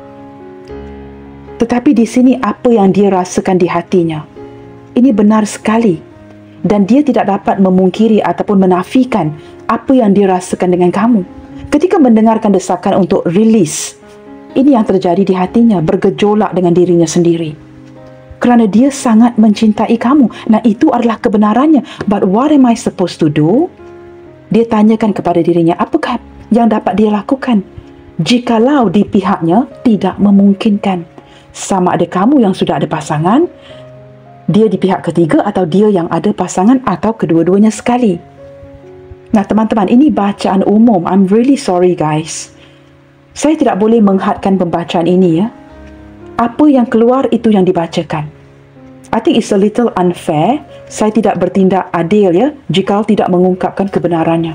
Tetapi di sini apa yang dia rasakan di hatinya, ini benar sekali. Dan dia tidak dapat memungkiri ataupun menafikan apa yang dia rasakan dengan kamu. Ketika mendengarkan desakan untuk release, ini yang terjadi di hatinya, bergejolak dengan dirinya sendiri. Kerana dia sangat mencintai kamu. Nah, itu adalah kebenarannya. But what am I supposed to do? Dia tanyakan kepada dirinya, apakah yang dapat dia lakukan? Jikalau di pihaknya tidak memungkinkan. Sama ada kamu yang sudah ada pasangan, dia di pihak ketiga, atau dia yang ada pasangan, atau kedua-duanya sekali. Nah teman-teman, ini bacaan umum. I'm really sorry guys. Saya tidak boleh menghadkan pembacaan ini ya. Apa yang keluar itu yang dibacakan. I think it's a little unfair. Saya tidak bertindak adil ya jika tidak mengungkapkan kebenarannya.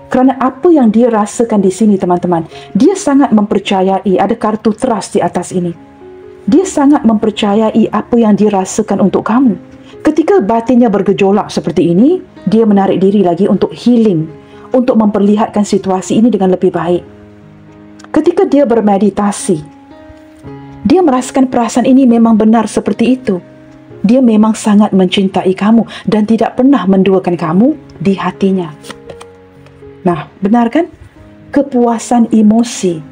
Kerana apa yang dia rasakan di sini teman-teman, dia sangat mempercayai, ada kartu trust di atas ini. Dia sangat mempercayai apa yang dia rasakan untuk kamu. Ketika batinnya bergejolak seperti ini, dia menarik diri lagi untuk healing, untuk memperlihatkan situasi ini dengan lebih baik. Ketika dia bermeditasi, dia merasakan perasaan ini memang benar seperti itu. Dia memang sangat mencintai kamu dan tidak pernah menduakan kamu di hatinya. Nah, benar kan? Kepuasan emosi.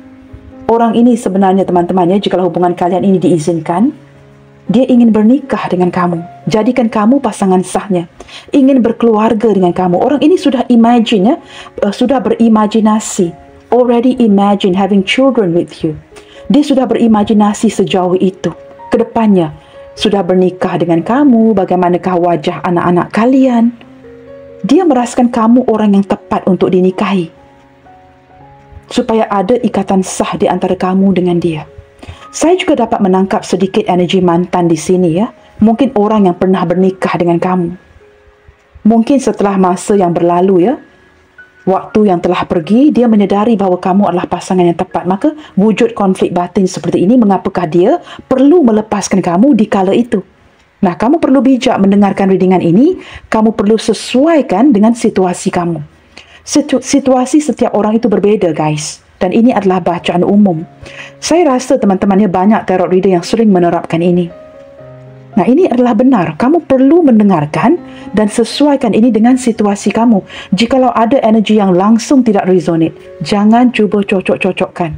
Orang ini sebenarnya teman-teman ya, jika hubungan kalian ini diizinkan, dia ingin bernikah dengan kamu, jadikan kamu pasangan sahnya, ingin berkeluarga dengan kamu. Orang ini sudah imagine ya, sudah berimajinasi, already imagine having children with you. Dia sudah berimajinasi sejauh itu. Kedepannya, sudah bernikah dengan kamu, bagaimanakah wajah anak-anak kalian. Dia merasakan kamu orang yang tepat untuk dinikahi, supaya ada ikatan sah di antara kamu dengan dia. Saya juga dapat menangkap sedikit energi mantan di sini ya. Mungkin orang yang pernah bernikah dengan kamu. Mungkin setelah masa yang berlalu ya, waktu yang telah pergi, dia menyedari bahawa kamu adalah pasangan yang tepat. Maka wujud konflik batin seperti ini, mengapakah dia perlu melepaskan kamu di kala itu? Nah, kamu perlu bijak mendengarkan readingan ini. Kamu perlu sesuaikan dengan situasi kamu. Situasi setiap orang itu berbeda, guys. Dan ini adalah bacaan umum. Saya rasa teman-temannya banyak tarot reader yang sering menerapkan ini. Nah, ini adalah benar. Kamu perlu mendengarkan dan sesuaikan ini dengan situasi kamu. Jikalau ada energi yang langsung tidak resonate, jangan cuba cocok-cocokkan.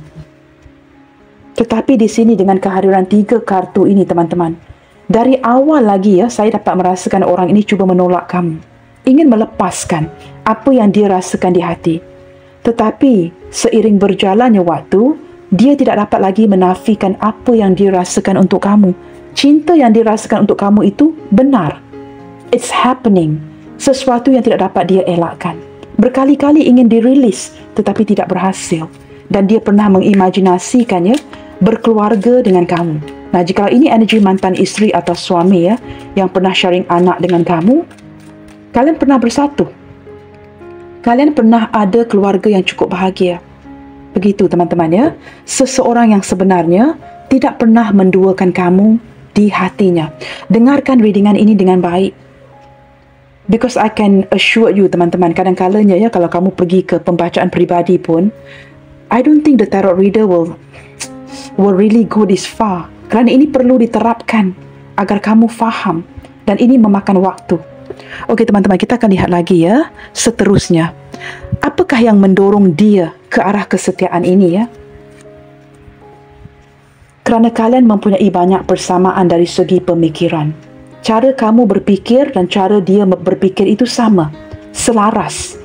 Tetapi di sini dengan kehadiran 3 kartu ini, teman-teman, dari awal lagi ya, saya dapat merasakan orang ini cuba menolak kamu. Ingin melepaskan apa yang dia rasakan di hati. Tetapi seiring berjalannya waktu, dia tidak dapat lagi menafikan apa yang dia rasakan untuk kamu. Cinta yang dirasakan untuk kamu itu benar. It's happening. Sesuatu yang tidak dapat dia elakkan. Berkali-kali ingin dirilis tetapi tidak berhasil. Dan dia pernah mengimajinasikannya berkeluarga dengan kamu. Nah, jika ini energi mantan isteri atau suami ya, yang pernah sharing anak dengan kamu, kalian pernah bersatu. Kalian pernah ada keluarga yang cukup bahagia. Begitu teman-teman ya. Seseorang yang sebenarnya tidak pernah menduakan kamu di hatinya. Dengarkan readingan ini dengan baik. Because I can assure you teman-teman, kadang-kalanya ya, kalau kamu pergi ke pembacaan peribadi pun, I don't think the tarot reader will really go this far. Kerana ini perlu diterapkan agar kamu faham. Dan ini memakan waktu. Okey teman-teman, kita akan lihat lagi ya seterusnya. Apakah yang mendorong dia ke arah kesetiaan ini ya? Kerana kalian mempunyai banyak persamaan dari segi pemikiran. Cara kamu berfikir dan cara dia berfikir itu sama, selaras.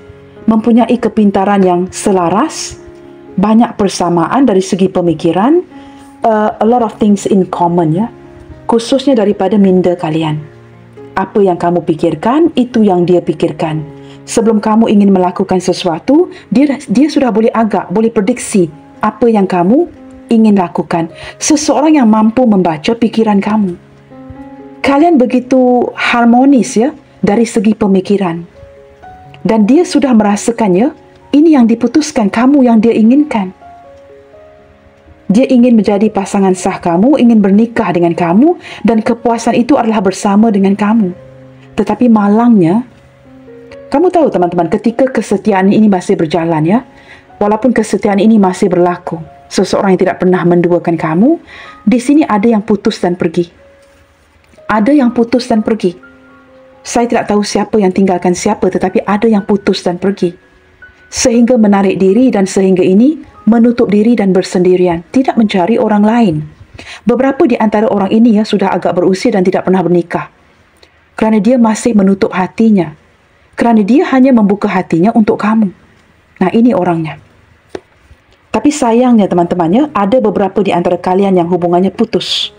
Mempunyai kepintaran yang selaras, banyak persamaan dari segi pemikiran, a lot of things in common ya. Khususnya daripada minda kalian. Apa yang kamu pikirkan, itu yang dia pikirkan. Sebelum kamu ingin melakukan sesuatu, dia sudah boleh boleh prediksi apa yang kamu ingin lakukan. Seseorang yang mampu membaca pikiran kamu. Kalian begitu harmonis ya, dari segi pemikiran. Dan dia sudah merasakannya, ini yang diputuskan, kamu yang dia inginkan. Dia ingin menjadi pasangan sah kamu, ingin bernikah dengan kamu, dan kepuasan itu adalah bersama dengan kamu. Tetapi malangnya, kamu tahu teman-teman, ketika kesetiaan ini masih berjalan ya, walaupun kesetiaan ini masih berlaku, seseorang yang tidak pernah menduakan kamu, di sini ada yang putus dan pergi. Ada yang putus dan pergi. Saya tidak tahu siapa yang tinggalkan siapa, tetapi ada yang putus dan pergi. Sehingga menarik diri dan sehingga ini menutup diri dan bersendirian, tidak mencari orang lain. Beberapa di antara orang ini ya sudah agak berusia dan tidak pernah bernikah. Kerana dia masih menutup hatinya. Kerana dia hanya membuka hatinya untuk kamu. Nah, ini orangnya. Tapi sayangnya teman-teman ya, ada beberapa di antara kalian yang hubungannya putus.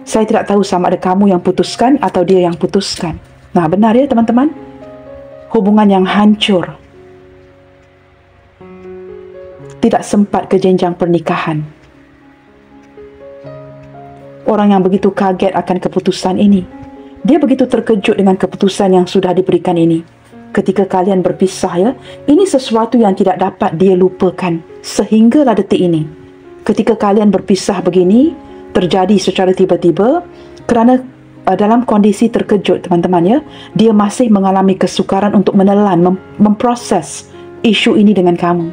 Saya tidak tahu sama ada kamu yang putuskan atau dia yang putuskan. Nah, benar ya teman-teman? Hubungan yang hancur. Tidak sempat ke jenjang pernikahan. Orang yang begitu kaget akan keputusan ini. Dia begitu terkejut dengan keputusan yang sudah diberikan ini. Ketika kalian berpisah ya, ini sesuatu yang tidak dapat dia lupakan sehinggalah detik ini. Ketika kalian berpisah begini, terjadi secara tiba-tiba kerana dalam kondisi terkejut teman-teman ya, dia masih mengalami kesukaran untuk menelan, memproses isu ini dengan kamu.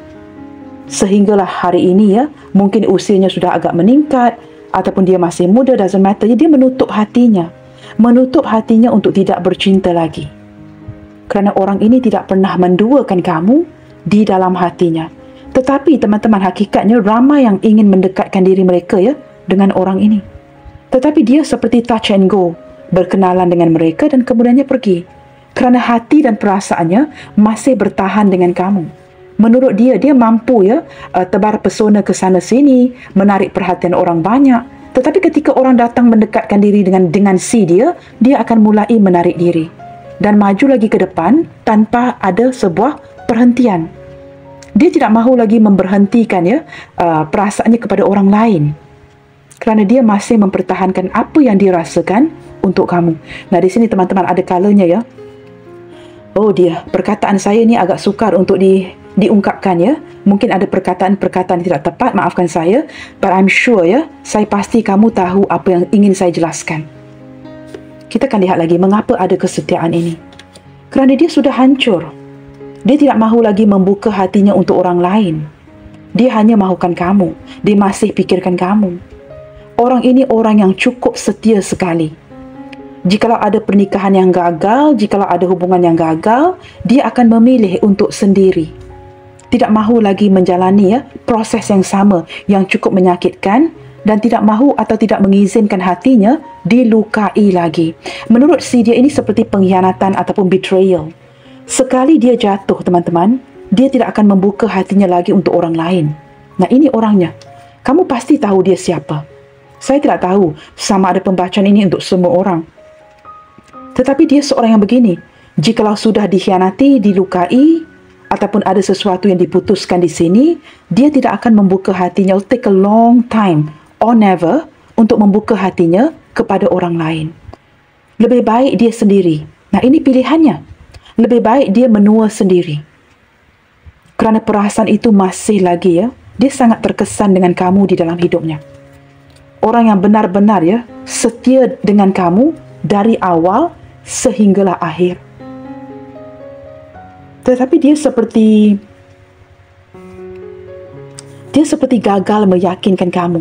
sehinggalah hari ini ya, mungkin usianya sudah agak meningkat ataupun dia masih muda, doesn't matter, dia menutup hatinya untuk tidak bercinta lagi. Kerana orang ini tidak pernah menduakan kamu di dalam hatinya. Tetapi teman-teman, hakikatnya ramai yang ingin mendekatkan diri mereka ya dengan orang ini. Tetapi dia seperti touch and go, berkenalan dengan mereka dan kemudiannya pergi. Kerana hati dan perasaannya masih bertahan dengan kamu. Menurut dia, dia mampu ya tebar pesona ke sana sini, menarik perhatian orang banyak. Tetapi ketika orang datang mendekatkan diri dengan si dia akan mulai menarik diri dan maju lagi ke depan tanpa ada sebuah perhentian. Dia tidak mahu lagi memberhentikan ya perasaannya kepada orang lain. Kerana dia masih mempertahankan apa yang dia rasakan untuk kamu. Nah, di sini teman-teman ada kalanya ya. Oh dia, perkataan saya ni agak sukar untuk diungkapkan ya. Mungkin ada perkataan-perkataan yang tidak tepat, maafkan saya. But I'm sure ya, saya pasti kamu tahu apa yang ingin saya jelaskan. Kita akan lihat lagi mengapa ada kesetiaan ini. Kerana dia sudah hancur. Dia tidak mahu lagi membuka hatinya untuk orang lain. Dia hanya mahukan kamu. Dia masih fikirkan kamu. Orang ini orang yang cukup setia sekali. Jikalau ada pernikahan yang gagal, jikalau ada hubungan yang gagal, dia akan memilih untuk sendiri. Tidak mahu lagi menjalani ya proses yang sama yang cukup menyakitkan dan tidak mahu atau tidak mengizinkan hatinya dilukai lagi. Menurut si dia ini seperti pengkhianatan ataupun betrayal. Sekali dia jatuh teman-teman, dia tidak akan membuka hatinya lagi untuk orang lain. Nah, ini orangnya. Kamu pasti tahu dia siapa. Saya tidak tahu sama ada pembacaan ini untuk semua orang. Tetapi dia seorang yang begini. Jikalau sudah dikhianati, dilukai, ataupun ada sesuatu yang diputuskan di sini, dia tidak akan membuka hatinya. It'll take a long time or never untuk membuka hatinya kepada orang lain. Lebih baik dia sendiri. Nah, ini pilihannya. Lebih baik dia menua sendiri. Kerana perasaan itu masih lagi ya, dia sangat terkesan dengan kamu di dalam hidupnya. Orang yang benar-benar ya, setia dengan kamu dari awal sehinggalah akhir. Tetapi dia seperti gagal meyakinkan kamu.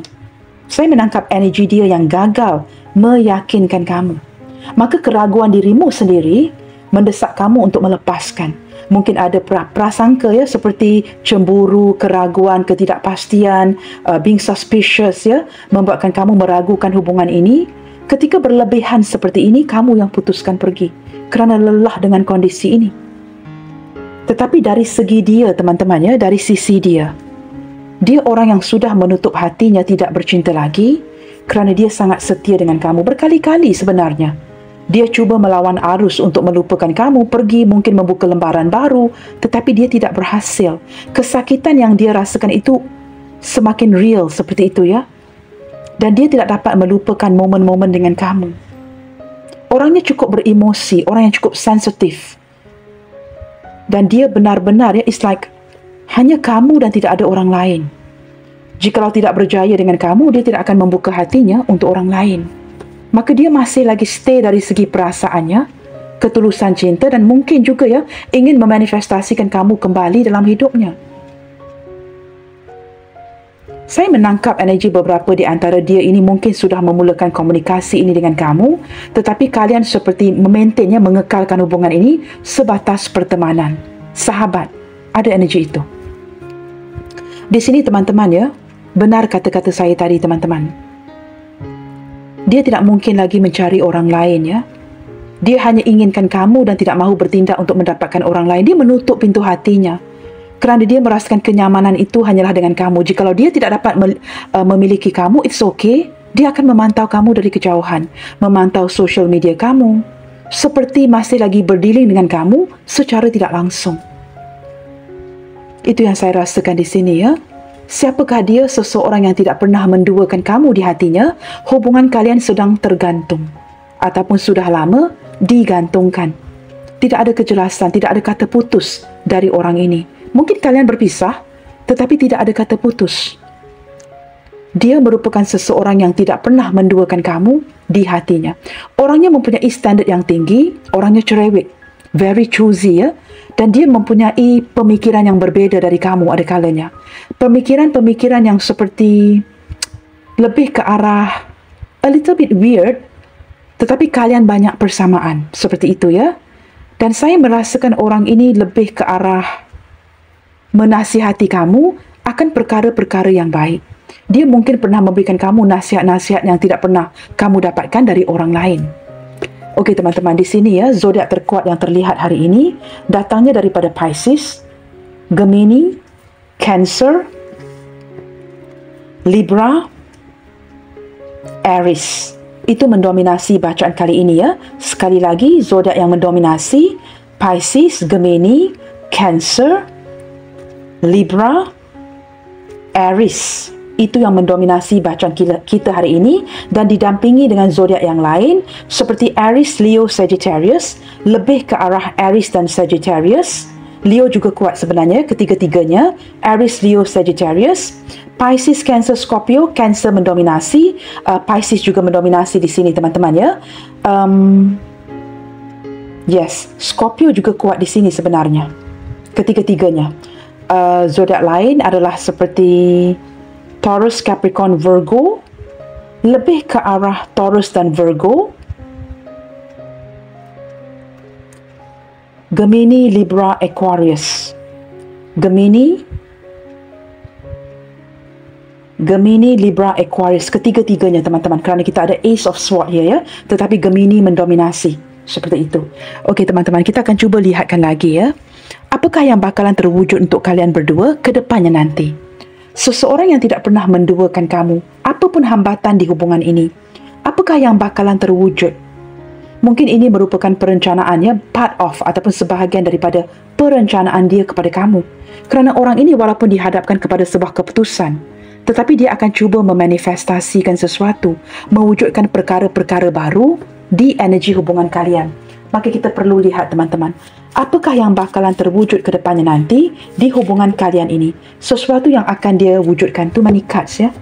Saya menangkap energi dia yang gagal meyakinkan kamu. Maka keraguan dirimu sendiri mendesak kamu untuk melepaskan. Mungkin ada prasangka ya, seperti cemburu, keraguan, ketidakpastian, being suspicious ya, membuatkan kamu meragukan hubungan ini. Ketika berlebihan seperti ini, kamu yang putuskan pergi kerana lelah dengan kondisi ini. Tetapi dari segi dia teman-teman ya, dari sisi dia orang yang sudah menutup hatinya tidak bercinta lagi kerana dia sangat setia dengan kamu. Berkali-kali sebenarnya dia cuba melawan arus untuk melupakan kamu, pergi mungkin membuka lembaran baru, tetapi dia tidak berhasil. Kesakitan yang dia rasakan itu semakin real seperti itu ya. Dan dia tidak dapat melupakan momen-momen dengan kamu. Orangnya cukup beremosi, orang yang cukup sensitif. Dan dia benar-benar ya, it's like hanya kamu dan tidak ada orang lain. Jikalau tidak berjaya dengan kamu, dia tidak akan membuka hatinya untuk orang lain. Maka dia masih lagi stay dari segi perasaannya, ketulusan cinta dan mungkin juga ya ingin memanifestasikan kamu kembali dalam hidupnya. Saya menangkap energi beberapa di antara dia ini mungkin sudah memulakan komunikasi ini dengan kamu, tetapi kalian seperti memaintainnya, mengekalkan hubungan ini sebatas pertemanan, sahabat. Ada energi itu. Di sini teman-teman ya, benar kata-kata saya tadi teman-teman. Dia tidak mungkin lagi mencari orang lain ya. Dia hanya inginkan kamu dan tidak mahu bertindak untuk mendapatkan orang lain. Dia menutup pintu hatinya. Kerana dia merasakan kenyamanan itu hanyalah dengan kamu. Jikalau dia tidak dapat memiliki kamu, it's okay. Dia akan memantau kamu dari kejauhan. Memantau social media kamu. Seperti masih lagi berdealing dengan kamu secara tidak langsung. Itu yang saya rasakan di sini ya. Siapakah dia? Seseorang yang tidak pernah menduakan kamu di hatinya. Hubungan kalian sedang tergantung. Ataupun sudah lama digantungkan. Tidak ada kejelasan, tidak ada kata putus dari orang ini. Mungkin kalian berpisah, tetapi tidak ada kata putus. Dia merupakan seseorang yang tidak pernah menduakan kamu di hatinya. Orangnya mempunyai standard yang tinggi, orangnya cerewet, very choosy ya. Dan dia mempunyai pemikiran yang berbeza dari kamu ada kalanya. Pemikiran-pemikiran yang seperti lebih ke arah a little bit weird, tetapi kalian banyak persamaan. Seperti itu ya. Dan saya merasakan orang ini lebih ke arah menasihati kamu akan perkara-perkara yang baik. Dia mungkin pernah memberikan kamu nasihat-nasihat yang tidak pernah kamu dapatkan dari orang lain. Okey teman-teman, di sini ya, zodiak terkuat yang terlihat hari ini datangnya daripada Pisces, Gemini, Cancer, Libra, Aries. Itu mendominasi bacaan kali ini ya. Sekali lagi, zodiak yang mendominasi Pisces, Gemini, Cancer, Libra, Aries. Itu yang mendominasi bacaan kita hari ini, dan didampingi dengan zodiak yang lain seperti Aries, Leo, Sagittarius. Lebih ke arah Aries dan Sagittarius. Leo juga kuat sebenarnya, ketiga-tiganya. Aries, Leo, Sagittarius. Pisces, Cancer, Scorpio. Cancer mendominasi. Pisces juga mendominasi di sini teman-teman ya. Yes, Scorpio juga kuat di sini sebenarnya. Ketiga-tiganya. Zodiak lain adalah seperti Taurus, Capricorn, Virgo. Lebih ke arah Taurus dan Virgo. Gemini, Libra, Aquarius. Gemini, Libra, Aquarius. Ketiga-tiganya teman-teman. Kerana kita ada Ace of Swords here ya. Tetapi Gemini mendominasi. Seperti itu. Okey teman-teman, kita akan cuba lihatkan lagi ya. Apakah yang bakalan terwujud untuk kalian berdua ke depannya nanti? Seseorang yang tidak pernah menduakan kamu, apapun hambatan di hubungan ini, apakah yang bakalan terwujud? Mungkin ini merupakan perencanaannya, part of ataupun sebahagian daripada perencanaan dia kepada kamu. Kerana orang ini walaupun dihadapkan kepada sebuah keputusan, tetapi dia akan cuba memanifestasikan sesuatu, mewujudkan perkara-perkara baru di energi hubungan kalian. Maka kita perlu lihat teman-teman, apakah yang bakalan terwujud ke depannya nanti di hubungan kalian ini. Sesuatu yang akan dia wujudkan. Tu money cards ya.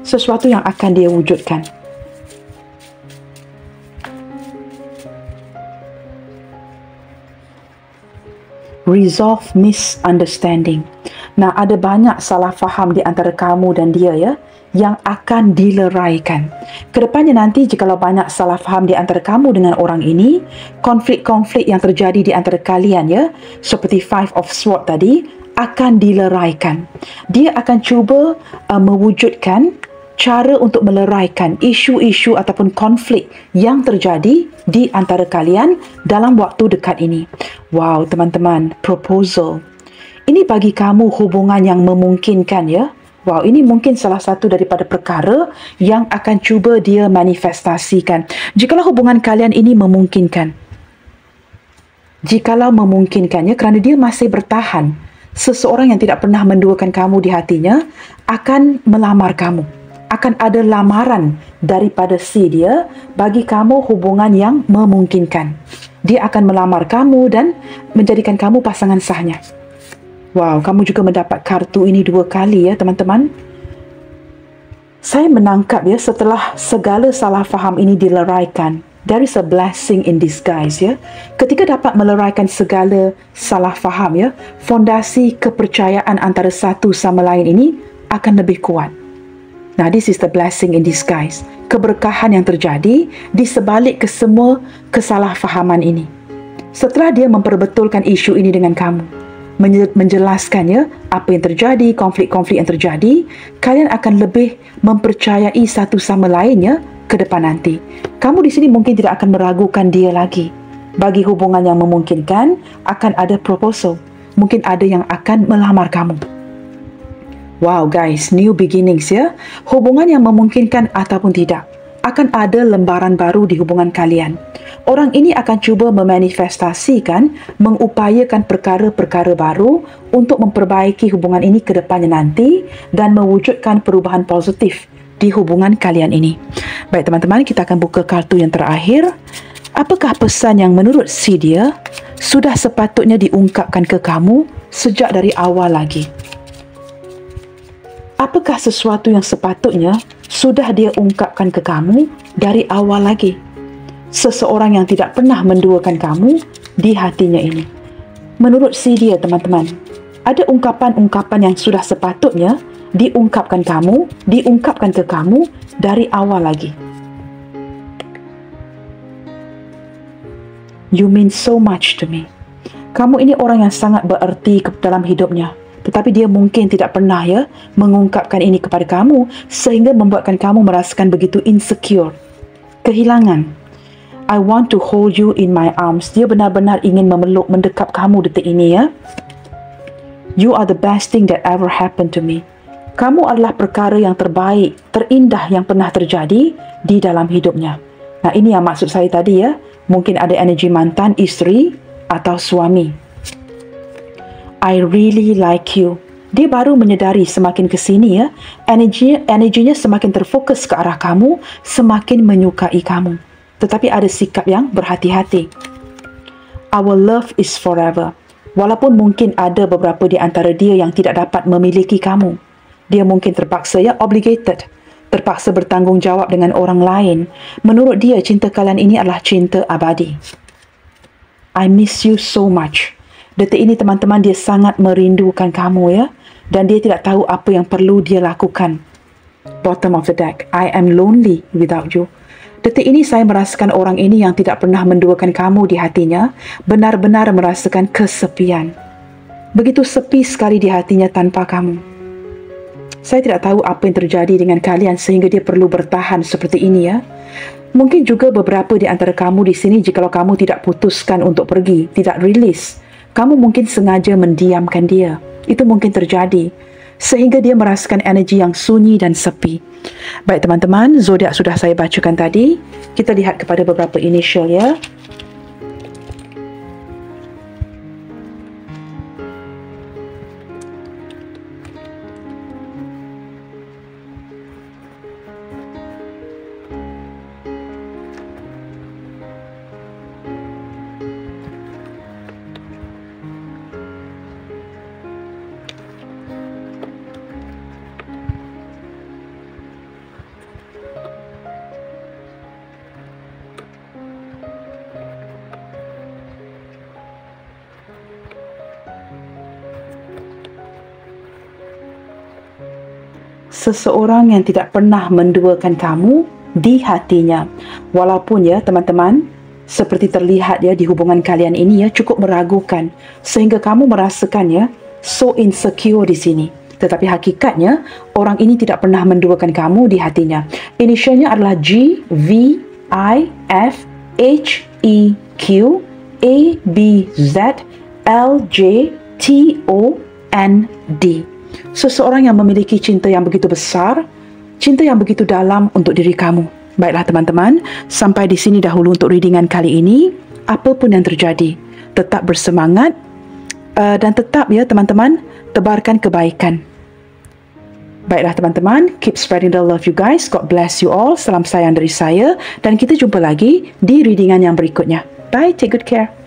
Sesuatu yang akan dia wujudkan. Resolve misunderstanding. Nah, ada banyak salah faham di antara kamu dan dia ya, yang akan dileraikan. Kedepannya nanti, jikalau banyak salah faham di antara kamu dengan orang ini, konflik-konflik yang terjadi di antara kalian ya, seperti Five of Swords tadi, akan dileraikan. Dia akan cuba mewujudkan cara untuk meleraikan isu-isu ataupun konflik yang terjadi di antara kalian dalam waktu dekat ini. Wow, teman-teman, proposal. Ini bagi kamu hubungan yang memungkinkan ya. Wow, ini mungkin salah satu daripada perkara yang akan cuba dia manifestasikan. Jikalau hubungan kalian ini memungkinkan. Jikalau memungkinkannya, kerana dia masih bertahan. Seseorang yang tidak pernah menduakan kamu di hatinya akan melamar kamu. Akan ada lamaran daripada si dia bagi kamu hubungan yang memungkinkan. Dia akan melamar kamu dan menjadikan kamu pasangan sahnya. Wow, kamu juga mendapat kartu ini 2 kali ya teman-teman. Saya menangkap ya, setelah segala salah faham ini dileraikan, there is a blessing in disguise ya. Ketika dapat meleraikan segala salah faham ya, fondasi kepercayaan antara satu sama lain ini akan lebih kuat. Nah, this is the blessing in disguise. Keberkahan yang terjadi di sebalik ke semua kesalahfahaman ini. Setelah dia memperbetulkan isu ini dengan kamu, menjelaskannya apa yang terjadi, konflik-konflik yang terjadi, kalian akan lebih mempercayai satu sama lainnya ke depan nanti. Kamu di sini mungkin tidak akan meragukan dia lagi. Bagi hubungan yang memungkinkan, akan ada proposal. Mungkin ada yang akan melamar kamu. Wow guys, new beginnings ya. Hubungan yang memungkinkan ataupun tidak, akan ada lembaran baru di hubungan kalian. Orang ini akan cuba memanifestasikan, mengupayakan perkara-perkara baru untuk memperbaiki hubungan ini ke depannya nanti dan mewujudkan perubahan positif di hubungan kalian ini. Baik teman-teman, kita akan buka kartu yang terakhir. Apakah pesan yang menurut si dia sudah sepatutnya diungkapkan ke kamu sejak dari awal lagi? Apakah sesuatu yang sepatutnya sudah dia ungkapkan ke kamu dari awal lagi? Seseorang yang tidak pernah menduakan kamu di hatinya ini. Menurut si dia, teman-teman, ada ungkapan-ungkapan yang sudah sepatutnya diungkapkan ke kamu dari awal lagi. You mean so much to me. Kamu ini orang yang sangat bererti dalam hidupnya. Tetapi dia mungkin tidak pernah mengungkapkan ini kepada kamu sehingga membuatkan kamu merasakan begitu insecure. Kehilangan. I want to hold you in my arms. Dia benar-benar ingin memeluk, mendekap kamu detik ini You are the best thing that ever happened to me. Kamu adalah perkara yang terbaik, terindah yang pernah terjadi di dalam hidupnya. Nah, ini yang maksud saya tadi Mungkin ada energi mantan, isteri atau suami. I really like you. Dia baru menyedari semakin ke sini energinya semakin terfokus ke arah kamu, semakin menyukai kamu. Tetapi ada sikap yang berhati-hati. Our love is forever. Walaupun mungkin ada beberapa di antara dia yang tidak dapat memiliki kamu. Dia mungkin terpaksa obligated. Terpaksa bertanggungjawab dengan orang lain. Menurut dia, cinta kalian ini adalah cinta abadi. I miss you so much. Detik ini teman-teman, dia sangat merindukan kamu dan dia tidak tahu apa yang perlu dia lakukan. Bottom of the deck. I am lonely without you. Detik ini saya merasakan orang ini yang tidak pernah menduakan kamu di hatinya, benar-benar merasakan kesepian. Begitu sepi sekali di hatinya tanpa kamu. Saya tidak tahu apa yang terjadi dengan kalian sehingga dia perlu bertahan seperti ini Mungkin juga beberapa di antara kamu di sini, jikalau kamu tidak putuskan untuk pergi, tidak rilis, kamu mungkin sengaja mendiamkan dia. Itu mungkin terjadi. Sehingga dia merasakan energi yang sunyi dan sepi. Baik teman-teman, zodiak sudah saya bacakan tadi. Kita lihat kepada beberapa initial Seseorang yang tidak pernah menduakan kamu di hatinya. Walaupun teman-teman, seperti terlihat di hubungan kalian ini cukup meragukan sehingga kamu merasakan so insecure di sini. Tetapi hakikatnya orang ini tidak pernah menduakan kamu di hatinya. Inisialnya adalah G, V, I, F, H, E, Q, A, B, Z, L, J, T, O, N, D. Seseorang yang memiliki cinta yang begitu besar, cinta yang begitu dalam untuk diri kamu. Baiklah teman-teman, sampai di sini dahulu untuk readingan kali ini. Apapun yang terjadi, tetap bersemangat dan tetap teman-teman, tebarkan kebaikan. Baiklah teman-teman, keep spreading the love you guys. God bless you all. Salam sayang dari saya dan kita jumpa lagi di readingan yang berikutnya. Bye, take good care.